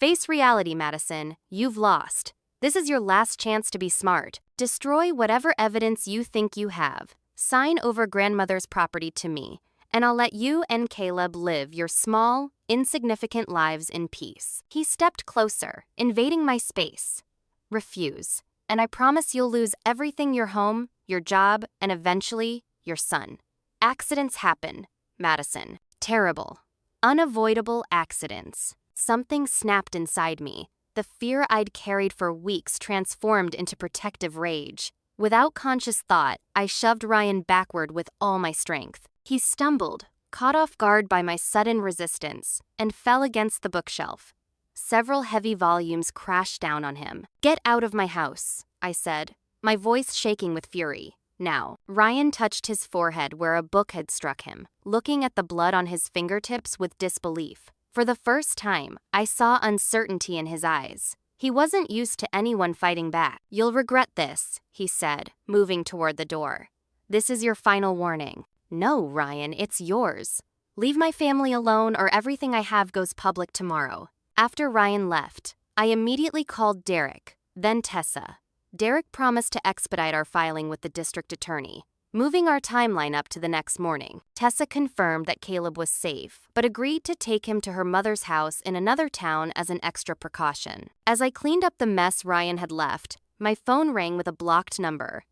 Face reality, Madison. You've lost. This is your last chance to be smart. Destroy whatever evidence you think you have. Sign over grandmother's property to me, and I'll let you and Caleb live your small, insignificant lives in peace. He stepped closer, invading my space. Refuse, and I promise you'll lose everything: your home, your job, and eventually, your son. Accidents happen, Madison. Terrible, unavoidable accidents. Something snapped inside me. The fear I'd carried for weeks transformed into protective rage. Without conscious thought, I shoved Ryan backward with all my strength. He stumbled, caught off guard by my sudden resistance, and fell against the bookshelf. Several heavy volumes crashed down on him. Get out of my house, I said, my voice shaking with fury. Now, Ryan touched his forehead where a book had struck him, looking at the blood on his fingertips with disbelief. For the first time, I saw uncertainty in his eyes. He wasn't used to anyone fighting back. You'll regret this, he said, moving toward the door. This is your final warning. No, Ryan, it's yours. Leave my family alone or everything I have goes public tomorrow. After Ryan left, I immediately called Derek, then Tessa. Derek promised to expedite our filing with the district attorney, moving our timeline up to the next morning. Tessa confirmed that Caleb was safe, but agreed to take him to her mother's house in another town as an extra precaution. As I cleaned up the mess Ryan had left, my phone rang with a blocked number.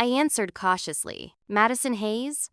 I answered cautiously. Madison Hayes?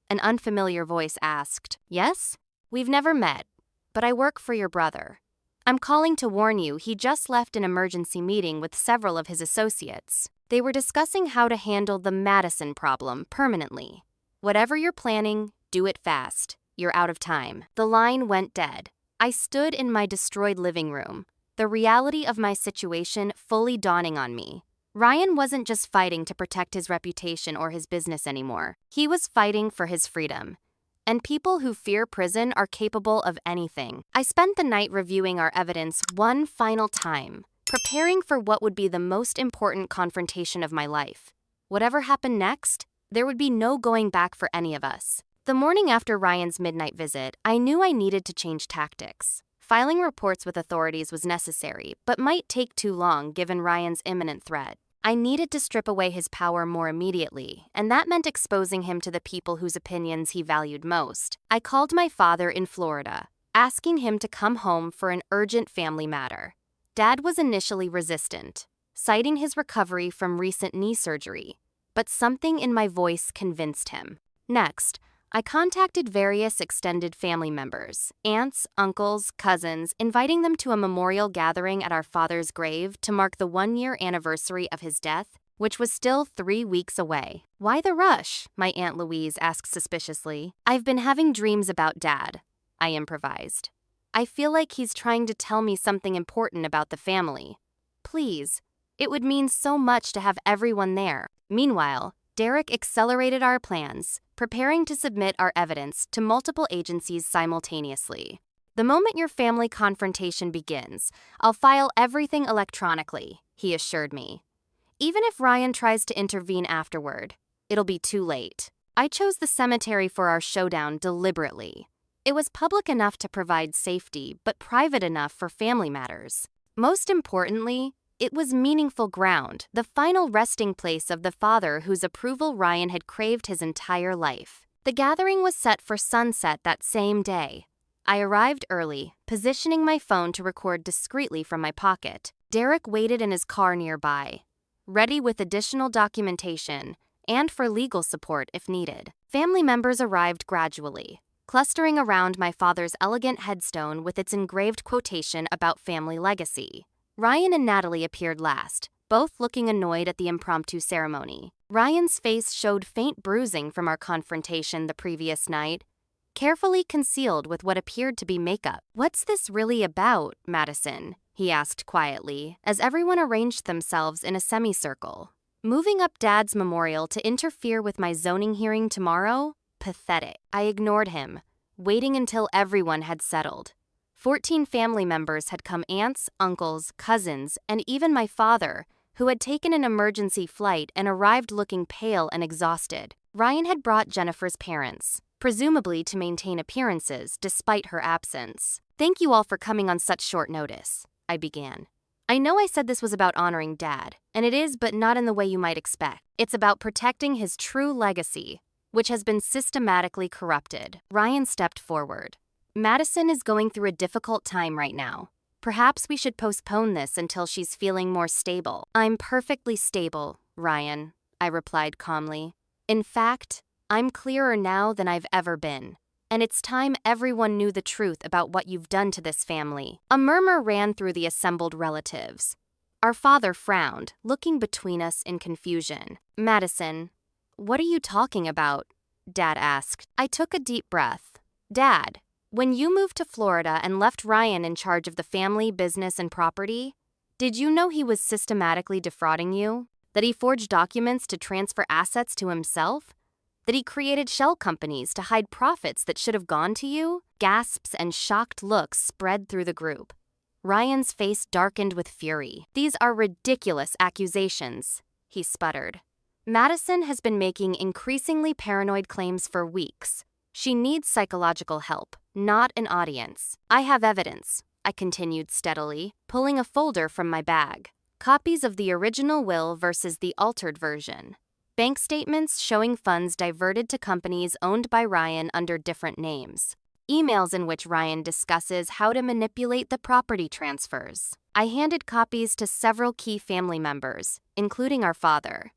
An unfamiliar voice asked. Yes? We've never met, but I work for your brother. I'm calling to warn you he just left an emergency meeting with several of his associates. They were discussing how to handle the Madison problem permanently. Whatever you're planning, do it fast. You're out of time. The line went dead. I stood in my destroyed living room, the reality of my situation fully dawning on me. Ryan wasn't just fighting to protect his reputation or his business anymore. He was fighting for his freedom. And people who fear prison are capable of anything. I spent the night reviewing our evidence one final time, preparing for what would be the most important confrontation of my life. Whatever happened next, there would be no going back for any of us. The morning after Ryan's midnight visit, I knew I needed to change tactics. Filing reports with authorities was necessary, but might take too long given Ryan's imminent threat. I needed to strip away his power more immediately, and that meant exposing him to the people whose opinions he valued most. I called my father in Florida, asking him to come home for an urgent family matter. Dad was initially resistant, citing his recovery from recent knee surgery, but something in my voice convinced him. Next, I contacted various extended family members, aunts, uncles, cousins, inviting them to a memorial gathering at our father's grave to mark the 1-year anniversary of his death, which was still 3 weeks away. "Why the rush?" my Aunt Louise asked suspiciously. "I've been having dreams about Dad," I improvised. "I feel like he's trying to tell me something important about the family. Please, it would mean so much to have everyone there." Meanwhile, Derek accelerated our plans, preparing to submit our evidence to multiple agencies simultaneously. "The moment your family confrontation begins, I'll file everything electronically," he assured me. "Even if Ryan tries to intervene afterward, it'll be too late." I chose the cemetery for our showdown deliberately. It was public enough to provide safety, but private enough for family matters. Most importantly, it was meaningful ground, the final resting place of the father whose approval Ryan had craved his entire life. The gathering was set for sunset that same day. I arrived early, positioning my phone to record discreetly from my pocket. Derek waited in his car nearby, ready with additional documentation and for legal support if needed. Family members arrived gradually, clustering around my father's elegant headstone with its engraved quotation about family legacy. Ryan and Natalie appeared last, both looking annoyed at the impromptu ceremony. Ryan's face showed faint bruising from our confrontation the previous night, carefully concealed with what appeared to be makeup. "What's this really about, Madison?" he asked quietly, as everyone arranged themselves in a semicircle. "Moving up Dad's memorial to interfere with my zoning hearing tomorrow? Pathetic." I ignored him, waiting until everyone had settled. 14 family members had come: aunts, uncles, cousins, and even my father, who had taken an emergency flight and arrived looking pale and exhausted. Ryan had brought Jennifer's parents, presumably to maintain appearances despite her absence. "Thank you all for coming on such short notice," I began. "I know I said this was about honoring Dad, and it is, but not in the way you might expect. It's about protecting his true legacy, which has been systematically corrupted." Ryan stepped forward. "Madison is going through a difficult time right now. Perhaps we should postpone this until she's feeling more stable." "I'm perfectly stable, Ryan," I replied calmly. "In fact, I'm clearer now than I've ever been. And it's time everyone knew the truth about what you've done to this family." A murmur ran through the assembled relatives. Our father frowned, looking between us in confusion. "Madison, what are you talking about?" Dad asked. I took a deep breath. "Dad, when you moved to Florida and left Ryan in charge of the family, business, and property, did you know he was systematically defrauding you? That he forged documents to transfer assets to himself? That he created shell companies to hide profits that should have gone to you?" Gasps and shocked looks spread through the group. Ryan's face darkened with fury. "These are ridiculous accusations," he sputtered. "Madison has been making increasingly paranoid claims for weeks. She needs psychological help, not an audience. I have evidence," I continued steadily, pulling a folder from my bag. "Copies of the original will versus the altered version. Bank statements showing funds diverted to companies owned by Ryan under different names. Emails in which Ryan discusses how to manipulate the property transfers." I handed copies to several key family members, including our father.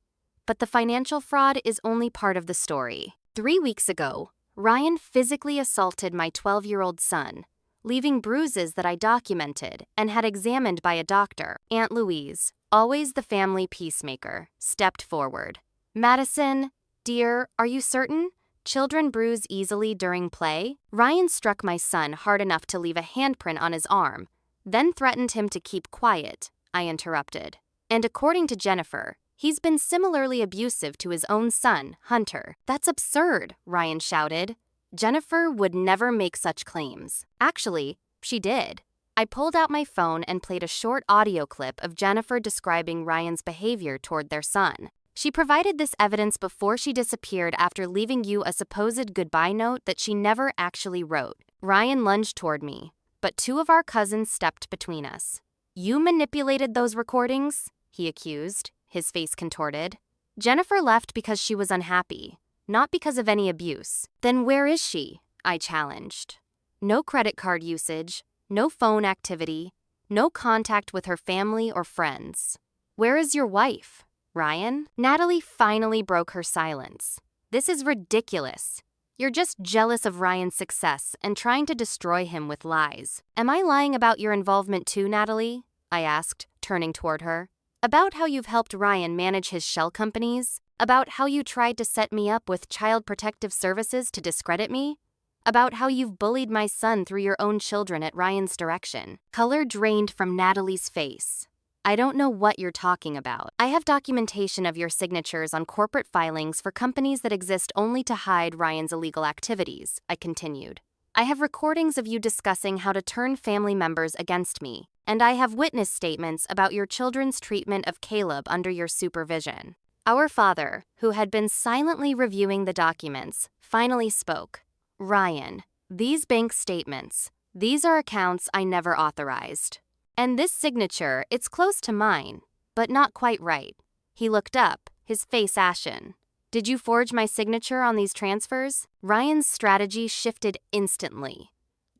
But the financial fraud is only part of the story. 3 weeks ago, Ryan physically assaulted my 12-year-old son, leaving bruises that I documented and had examined by a doctor. Aunt Louise, always the family peacemaker, stepped forward. Madison, dear, are you certain? Children bruise easily during play? Ryan struck my son hard enough to leave a handprint on his arm, then threatened him to keep quiet, I interrupted. And according to Jennifer, he's been similarly abusive to his own son, Hunter. That's absurd, Ryan shouted. Jennifer would never make such claims. Actually, she did. I pulled out my phone and played a short audio clip of Jennifer describing Ryan's behavior toward their son. She provided this evidence before she disappeared after leaving you a supposed goodbye note that she never actually wrote. Ryan lunged toward me, but two of our cousins stepped between us. You manipulated those recordings? He accused, his face contorted. Jennifer left because she was unhappy, not because of any abuse. Then where is she? I challenged. No credit card usage, no phone activity, no contact with her family or friends. Where is your wife, Ryan? Natalie finally broke her silence. This is ridiculous. You're just jealous of Ryan's success and trying to destroy him with lies. Am I lying about your involvement too, Natalie? I asked, turning toward her. About how you've helped Ryan manage his shell companies? About how you tried to set me up with Child Protective Services to discredit me? About how you've bullied my son through your own children at Ryan's direction? Color drained from Natalie's face. I don't know what you're talking about. I have documentation of your signatures on corporate filings for companies that exist only to hide Ryan's illegal activities, I continued. I have recordings of you discussing how to turn family members against me, and I have witness statements about your children's treatment of Caleb under your supervision. Our father, who had been silently reviewing the documents, finally spoke. Ryan, these bank statements, these are accounts I never authorized. And this signature, it's close to mine, but not quite right. He looked up, his face ashen. Did you forge my signature on these transfers? Ryan's strategy shifted instantly.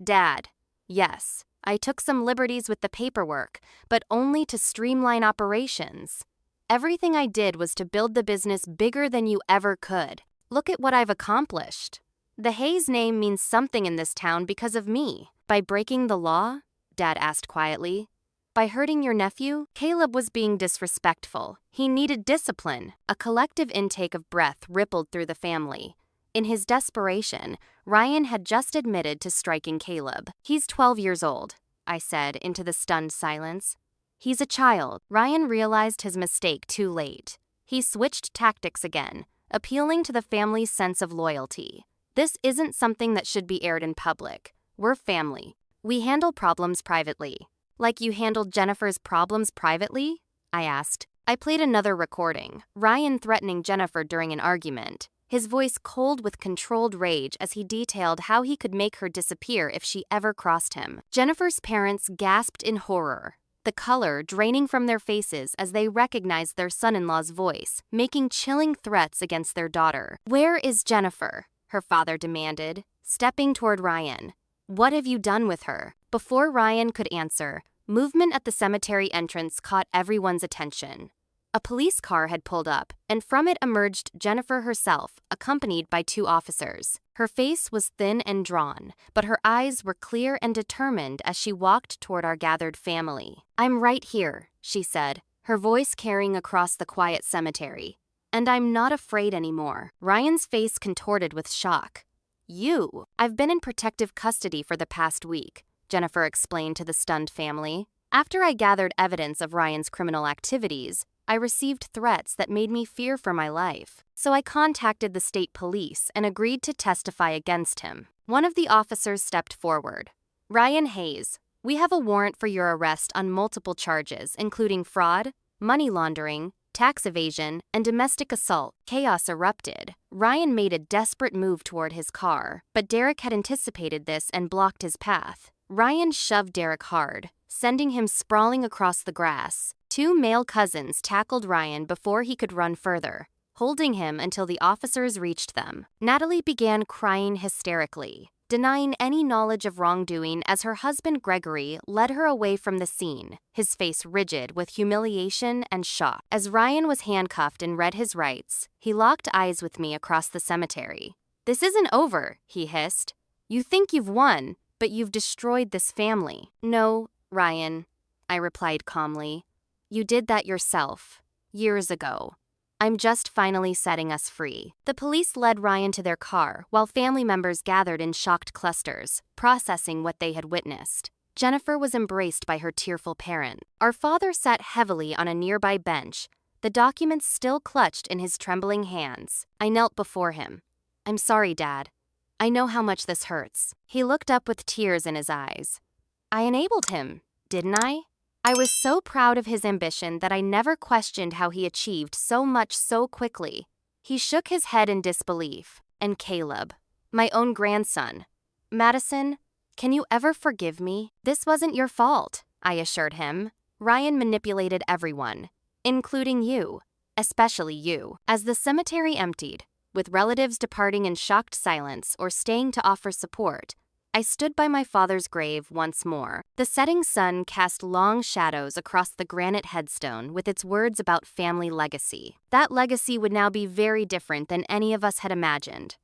Dad, yes, I took some liberties with the paperwork, but only to streamline operations. Everything I did was to build the business bigger than you ever could. Look at what I've accomplished. The Hayes name means something in this town because of me. By breaking the law? Dad asked quietly. By hurting your nephew? Caleb was being disrespectful. He needed discipline. A collective intake of breath rippled through the family. In his desperation, Ryan had just admitted to striking Caleb. He's 12 years old, I said into the stunned silence. He's a child. Ryan realized his mistake too late. He switched tactics again, appealing to the family's sense of loyalty. This isn't something that should be aired in public. We're family. We handle problems privately. Like you handled Jennifer's problems privately? I asked. I played another recording, Ryan threatening Jennifer during an argument, his voice cold with controlled rage as he detailed how he could make her disappear if she ever crossed him. Jennifer's parents gasped in horror, the color draining from their faces as they recognized their son-in-law's voice, making chilling threats against their daughter. Where is Jennifer? Her father demanded, stepping toward Ryan. What have you done with her? Before Ryan could answer, movement at the cemetery entrance caught everyone's attention. A police car had pulled up, and from it emerged Jennifer herself, accompanied by two officers. Her face was thin and drawn, but her eyes were clear and determined as she walked toward our gathered family. I'm right here, she said, her voice carrying across the quiet cemetery. And I'm not afraid anymore. Ryan's face contorted with shock. You? I've been in protective custody for the past week, Jennifer explained to the stunned family. After I gathered evidence of Ryan's criminal activities, I received threats that made me fear for my life. So I contacted the state police and agreed to testify against him. One of the officers stepped forward. Ryan Hayes, we have a warrant for your arrest on multiple charges, including fraud, money laundering, tax evasion, and domestic assault. Chaos erupted. Ryan made a desperate move toward his car, but Derek had anticipated this and blocked his path. Ryan shoved Derek hard, sending him sprawling across the grass. Two male cousins tackled Ryan before he could run further, holding him until the officers reached them. Natalie began crying hysterically, denying any knowledge of wrongdoing as her husband Gregory led her away from the scene, his face rigid with humiliation and shock. As Ryan was handcuffed and read his rights, he locked eyes with me across the cemetery. This isn't over, he hissed. You think you've won, but you've destroyed this family. No, Ryan, I replied calmly. You did that yourself, years ago. I'm just finally setting us free. The police led Ryan to their car while family members gathered in shocked clusters, processing what they had witnessed. Jennifer was embraced by her tearful parent. Our father sat heavily on a nearby bench, the documents still clutched in his trembling hands. I knelt before him. I'm sorry, Dad. I know how much this hurts. He looked up with tears in his eyes. I enabled him, didn't I? I was so proud of his ambition that I never questioned how he achieved so much so quickly. He shook his head in disbelief. And Caleb, my own grandson. Madison, can you ever forgive me? This wasn't your fault, I assured him. Ryan manipulated everyone, including you, especially you. As the cemetery emptied, with relatives departing in shocked silence or staying to offer support, I stood by my father's grave once more. The setting sun cast long shadows across the granite headstone with its words about family legacy. That legacy would now be very different than any of us had imagined.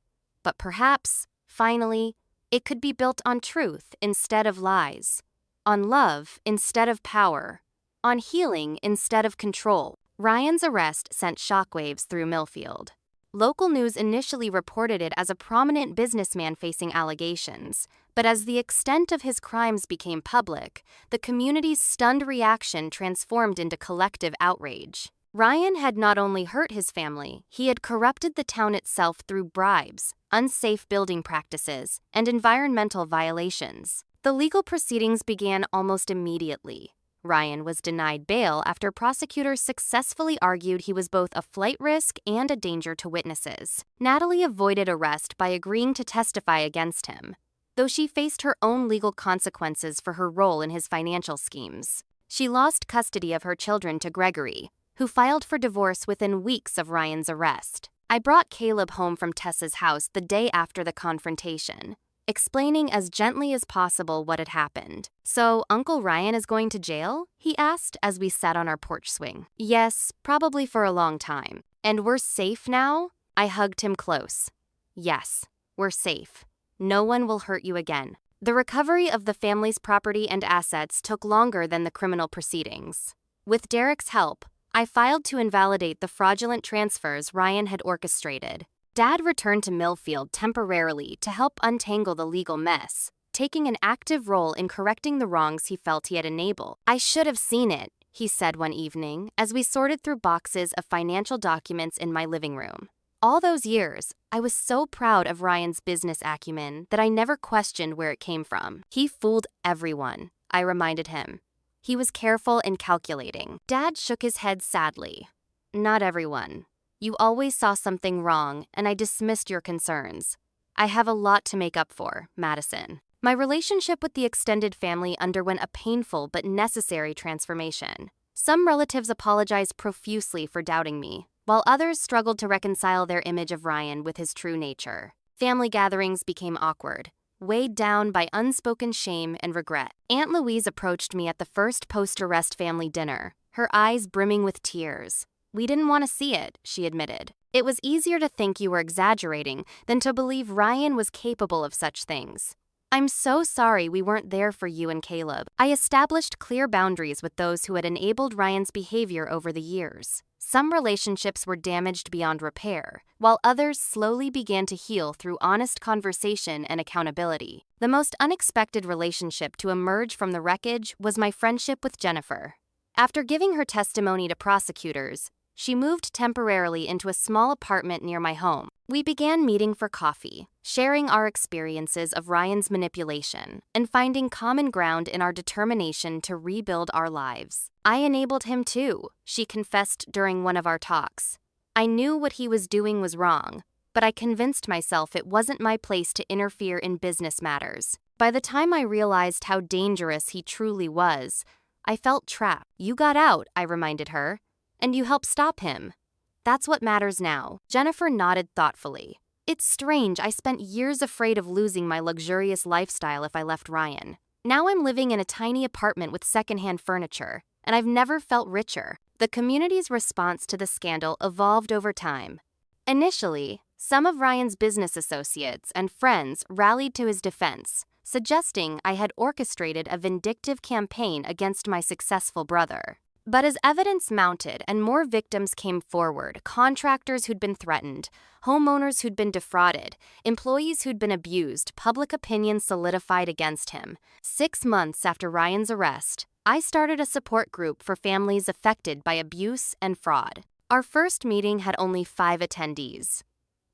But perhaps, finally, it could be built on truth instead of lies, on love instead of power, on healing instead of control. Ryan's arrest sent shockwaves through Millfield. Local news initially reported it as a prominent businessman facing allegations, but as the extent of his crimes became public, the community's stunned reaction transformed into collective outrage. Ryan had not only hurt his family, he had corrupted the town itself through bribes, unsafe building practices, and environmental violations. The legal proceedings began almost immediately. Ryan was denied bail after prosecutors successfully argued he was both a flight risk and a danger to witnesses. Natalie avoided arrest by agreeing to testify against him, though she faced her own legal consequences for her role in his financial schemes. She lost custody of her children to Gregory, who filed for divorce within weeks of Ryan's arrest. I brought Caleb home from Tessa's house the day after the confrontation, explaining as gently as possible what had happened. So, Uncle Ryan is going to jail? He asked as we sat on our porch swing. Yes, probably for a long time. And we're safe now? I hugged him close. Yes, we're safe. No one will hurt you again. The recovery of the family's property and assets took longer than the criminal proceedings. With Derek's help, I filed to invalidate the fraudulent transfers Ryan had orchestrated. Dad returned to Millfield temporarily to help untangle the legal mess, taking an active role in correcting the wrongs he felt he had enabled. I should have seen it, he said one evening as we sorted through boxes of financial documents in my living room. All those years, I was so proud of Ryan's business acumen that I never questioned where it came from. He fooled everyone, I reminded him. He was careful and calculating. Dad shook his head sadly. Not everyone. You always saw something wrong, and I dismissed your concerns. I have a lot to make up for, Madison. My relationship with the extended family underwent a painful but necessary transformation. Some relatives apologized profusely for doubting me, while others struggled to reconcile their image of Ryan with his true nature. Family gatherings became awkward, weighed down by unspoken shame and regret. Aunt Louise approached me at the first post-arrest family dinner, her eyes brimming with tears. We didn't want to see it, she admitted. It was easier to think you were exaggerating than to believe Ryan was capable of such things. I'm so sorry we weren't there for you and Caleb. I established clear boundaries with those who had enabled Ryan's behavior over the years. Some relationships were damaged beyond repair, while others slowly began to heal through honest conversation and accountability. The most unexpected relationship to emerge from the wreckage was my friendship with Jennifer. After giving her testimony to prosecutors, she moved temporarily into a small apartment near my home. We began meeting for coffee, sharing our experiences of Ryan's manipulation, and finding common ground in our determination to rebuild our lives. I enabled him too, she confessed during one of our talks. I knew what he was doing was wrong, but I convinced myself it wasn't my place to interfere in business matters. By the time I realized how dangerous he truly was, I felt trapped. You got out, I reminded her. And you helped stop him. That's what matters now. Jennifer nodded thoughtfully. It's strange, I spent years afraid of losing my luxurious lifestyle if I left Ryan. Now I'm living in a tiny apartment with secondhand furniture, and I've never felt richer. The community's response to the scandal evolved over time. Initially, some of Ryan's business associates and friends rallied to his defense, suggesting I had orchestrated a vindictive campaign against my successful brother. But as evidence mounted and more victims came forward, contractors who'd been threatened, homeowners who'd been defrauded, employees who'd been abused, public opinion solidified against him. 6 months after Ryan's arrest, I started a support group for families affected by abuse and fraud. Our first meeting had only 5 attendees.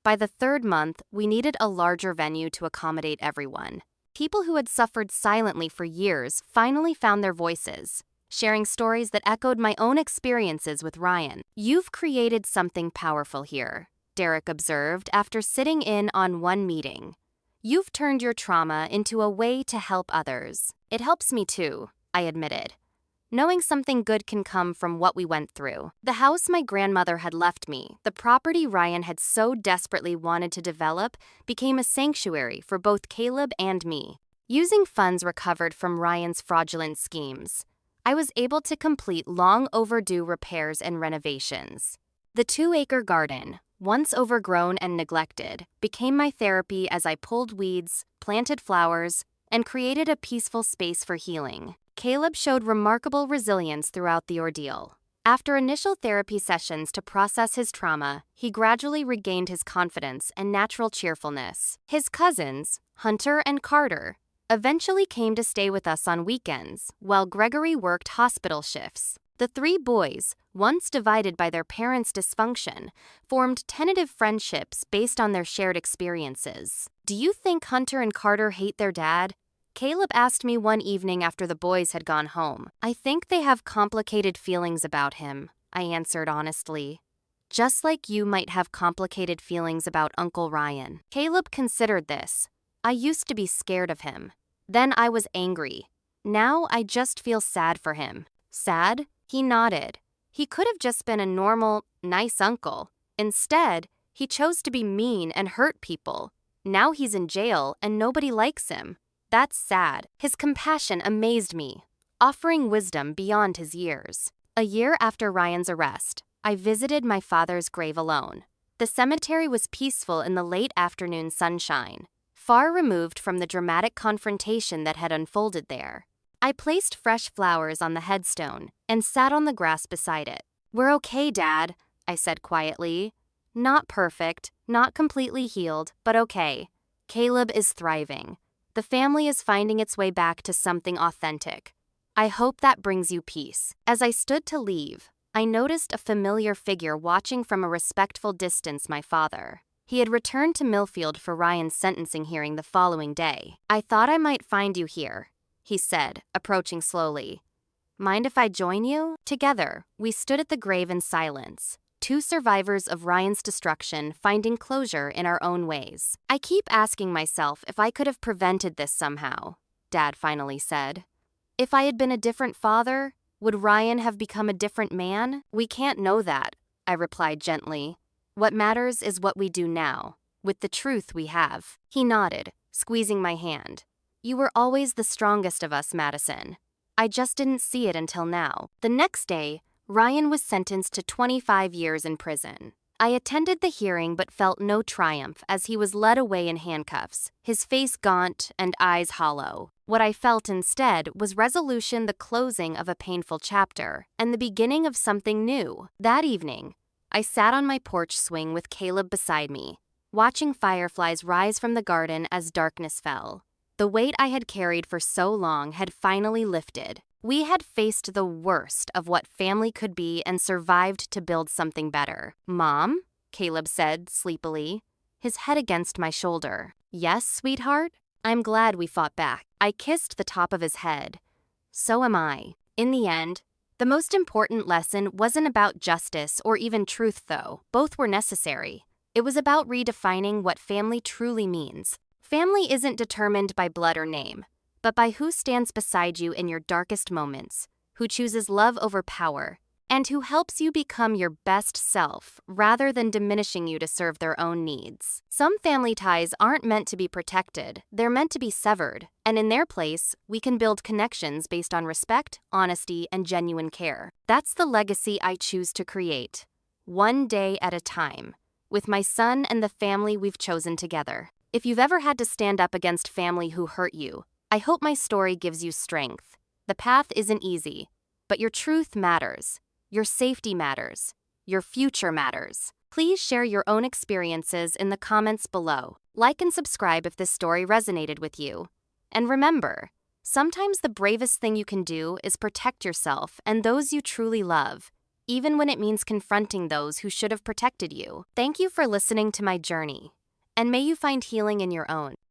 By the 3rd month, we needed a larger venue to accommodate everyone. People who had suffered silently for years finally found their voices, sharing stories that echoed my own experiences with Ryan. "You've created something powerful here," Derek observed after sitting in on one meeting. "You've turned your trauma into a way to help others." "It helps me too," I admitted, knowing something good can come from what we went through. The house my grandmother had left me, the property Ryan had so desperately wanted to develop, became a sanctuary for both Caleb and me. Using funds recovered from Ryan's fraudulent schemes, I was able to complete long overdue repairs and renovations. The 2-acre garden, once overgrown and neglected, became my therapy as I pulled weeds, planted flowers, and created a peaceful space for healing. Caleb showed remarkable resilience throughout the ordeal. After initial therapy sessions to process his trauma, he gradually regained his confidence and natural cheerfulness. His cousins, Hunter and Carter, eventually came to stay with us on weekends, while Gregory worked hospital shifts. The 3 boys, once divided by their parents' dysfunction, formed tentative friendships based on their shared experiences. "Do you think Hunter and Carter hate their dad?" Caleb asked me one evening after the boys had gone home. "I think they have complicated feelings about him," I answered honestly. "Just like you might have complicated feelings about Uncle Ryan." Caleb considered this. "I used to be scared of him. Then I was angry. Now I just feel sad for him." "Sad?" He nodded. "He could have just been a normal, nice uncle. Instead, he chose to be mean and hurt people. Now he's in jail and nobody likes him. That's sad." His compassion amazed me, offering wisdom beyond his years. A year after Ryan's arrest, I visited my father's grave alone. The cemetery was peaceful in the late afternoon sunshine, far removed from the dramatic confrontation that had unfolded there. I placed fresh flowers on the headstone and sat on the grass beside it. "We're okay, Dad," I said quietly. "Not perfect, not completely healed, but okay. Caleb is thriving. The family is finding its way back to something authentic. I hope that brings you peace." As I stood to leave, I noticed a familiar figure watching from a respectful distance my father. He had returned to Millfield for Ryan's sentencing hearing the following day. "I thought I might find you here," he said, approaching slowly. "Mind if I join you?" Together, we stood at the grave in silence, 2 survivors of Ryan's destruction finding closure in our own ways. "I keep asking myself if I could have prevented this somehow," Dad finally said. "If I had been a different father, would Ryan have become a different man?" "We can't know that," I replied gently. "What matters is what we do now, with the truth we have." He nodded, squeezing my hand. "You were always the strongest of us, Madison. I just didn't see it until now." The next day, Ryan was sentenced to 25 years in prison. I attended the hearing but felt no triumph as he was led away in handcuffs, his face gaunt and eyes hollow. What I felt instead was resolution, the closing of a painful chapter, and the beginning of something new. That evening, I sat on my porch swing with Caleb beside me, watching fireflies rise from the garden as darkness fell. The weight I had carried for so long had finally lifted. We had faced the worst of what family could be and survived to build something better. "Mom?" Caleb said sleepily, his head against my shoulder. "Yes, sweetheart? I'm glad we fought back." I kissed the top of his head. "So am I." In the end, the most important lesson wasn't about justice or even truth, though. Both were necessary. It was about redefining what family truly means. Family isn't determined by blood or name, but by who stands beside you in your darkest moments, who chooses love over power, and who helps you become your best self rather than diminishing you to serve their own needs. Some family ties aren't meant to be protected, they're meant to be severed, and in their place, we can build connections based on respect, honesty, and genuine care. That's the legacy I choose to create, one day at a time, with my son and the family we've chosen together. If you've ever had to stand up against family who hurt you, I hope my story gives you strength. The path isn't easy, but your truth matters. Your safety matters. Your future matters. Please share your own experiences in the comments below. Like and subscribe if this story resonated with you. And remember, sometimes the bravest thing you can do is protect yourself and those you truly love, even when it means confronting those who should have protected you. Thank you for listening to my journey, and may you find healing in your own.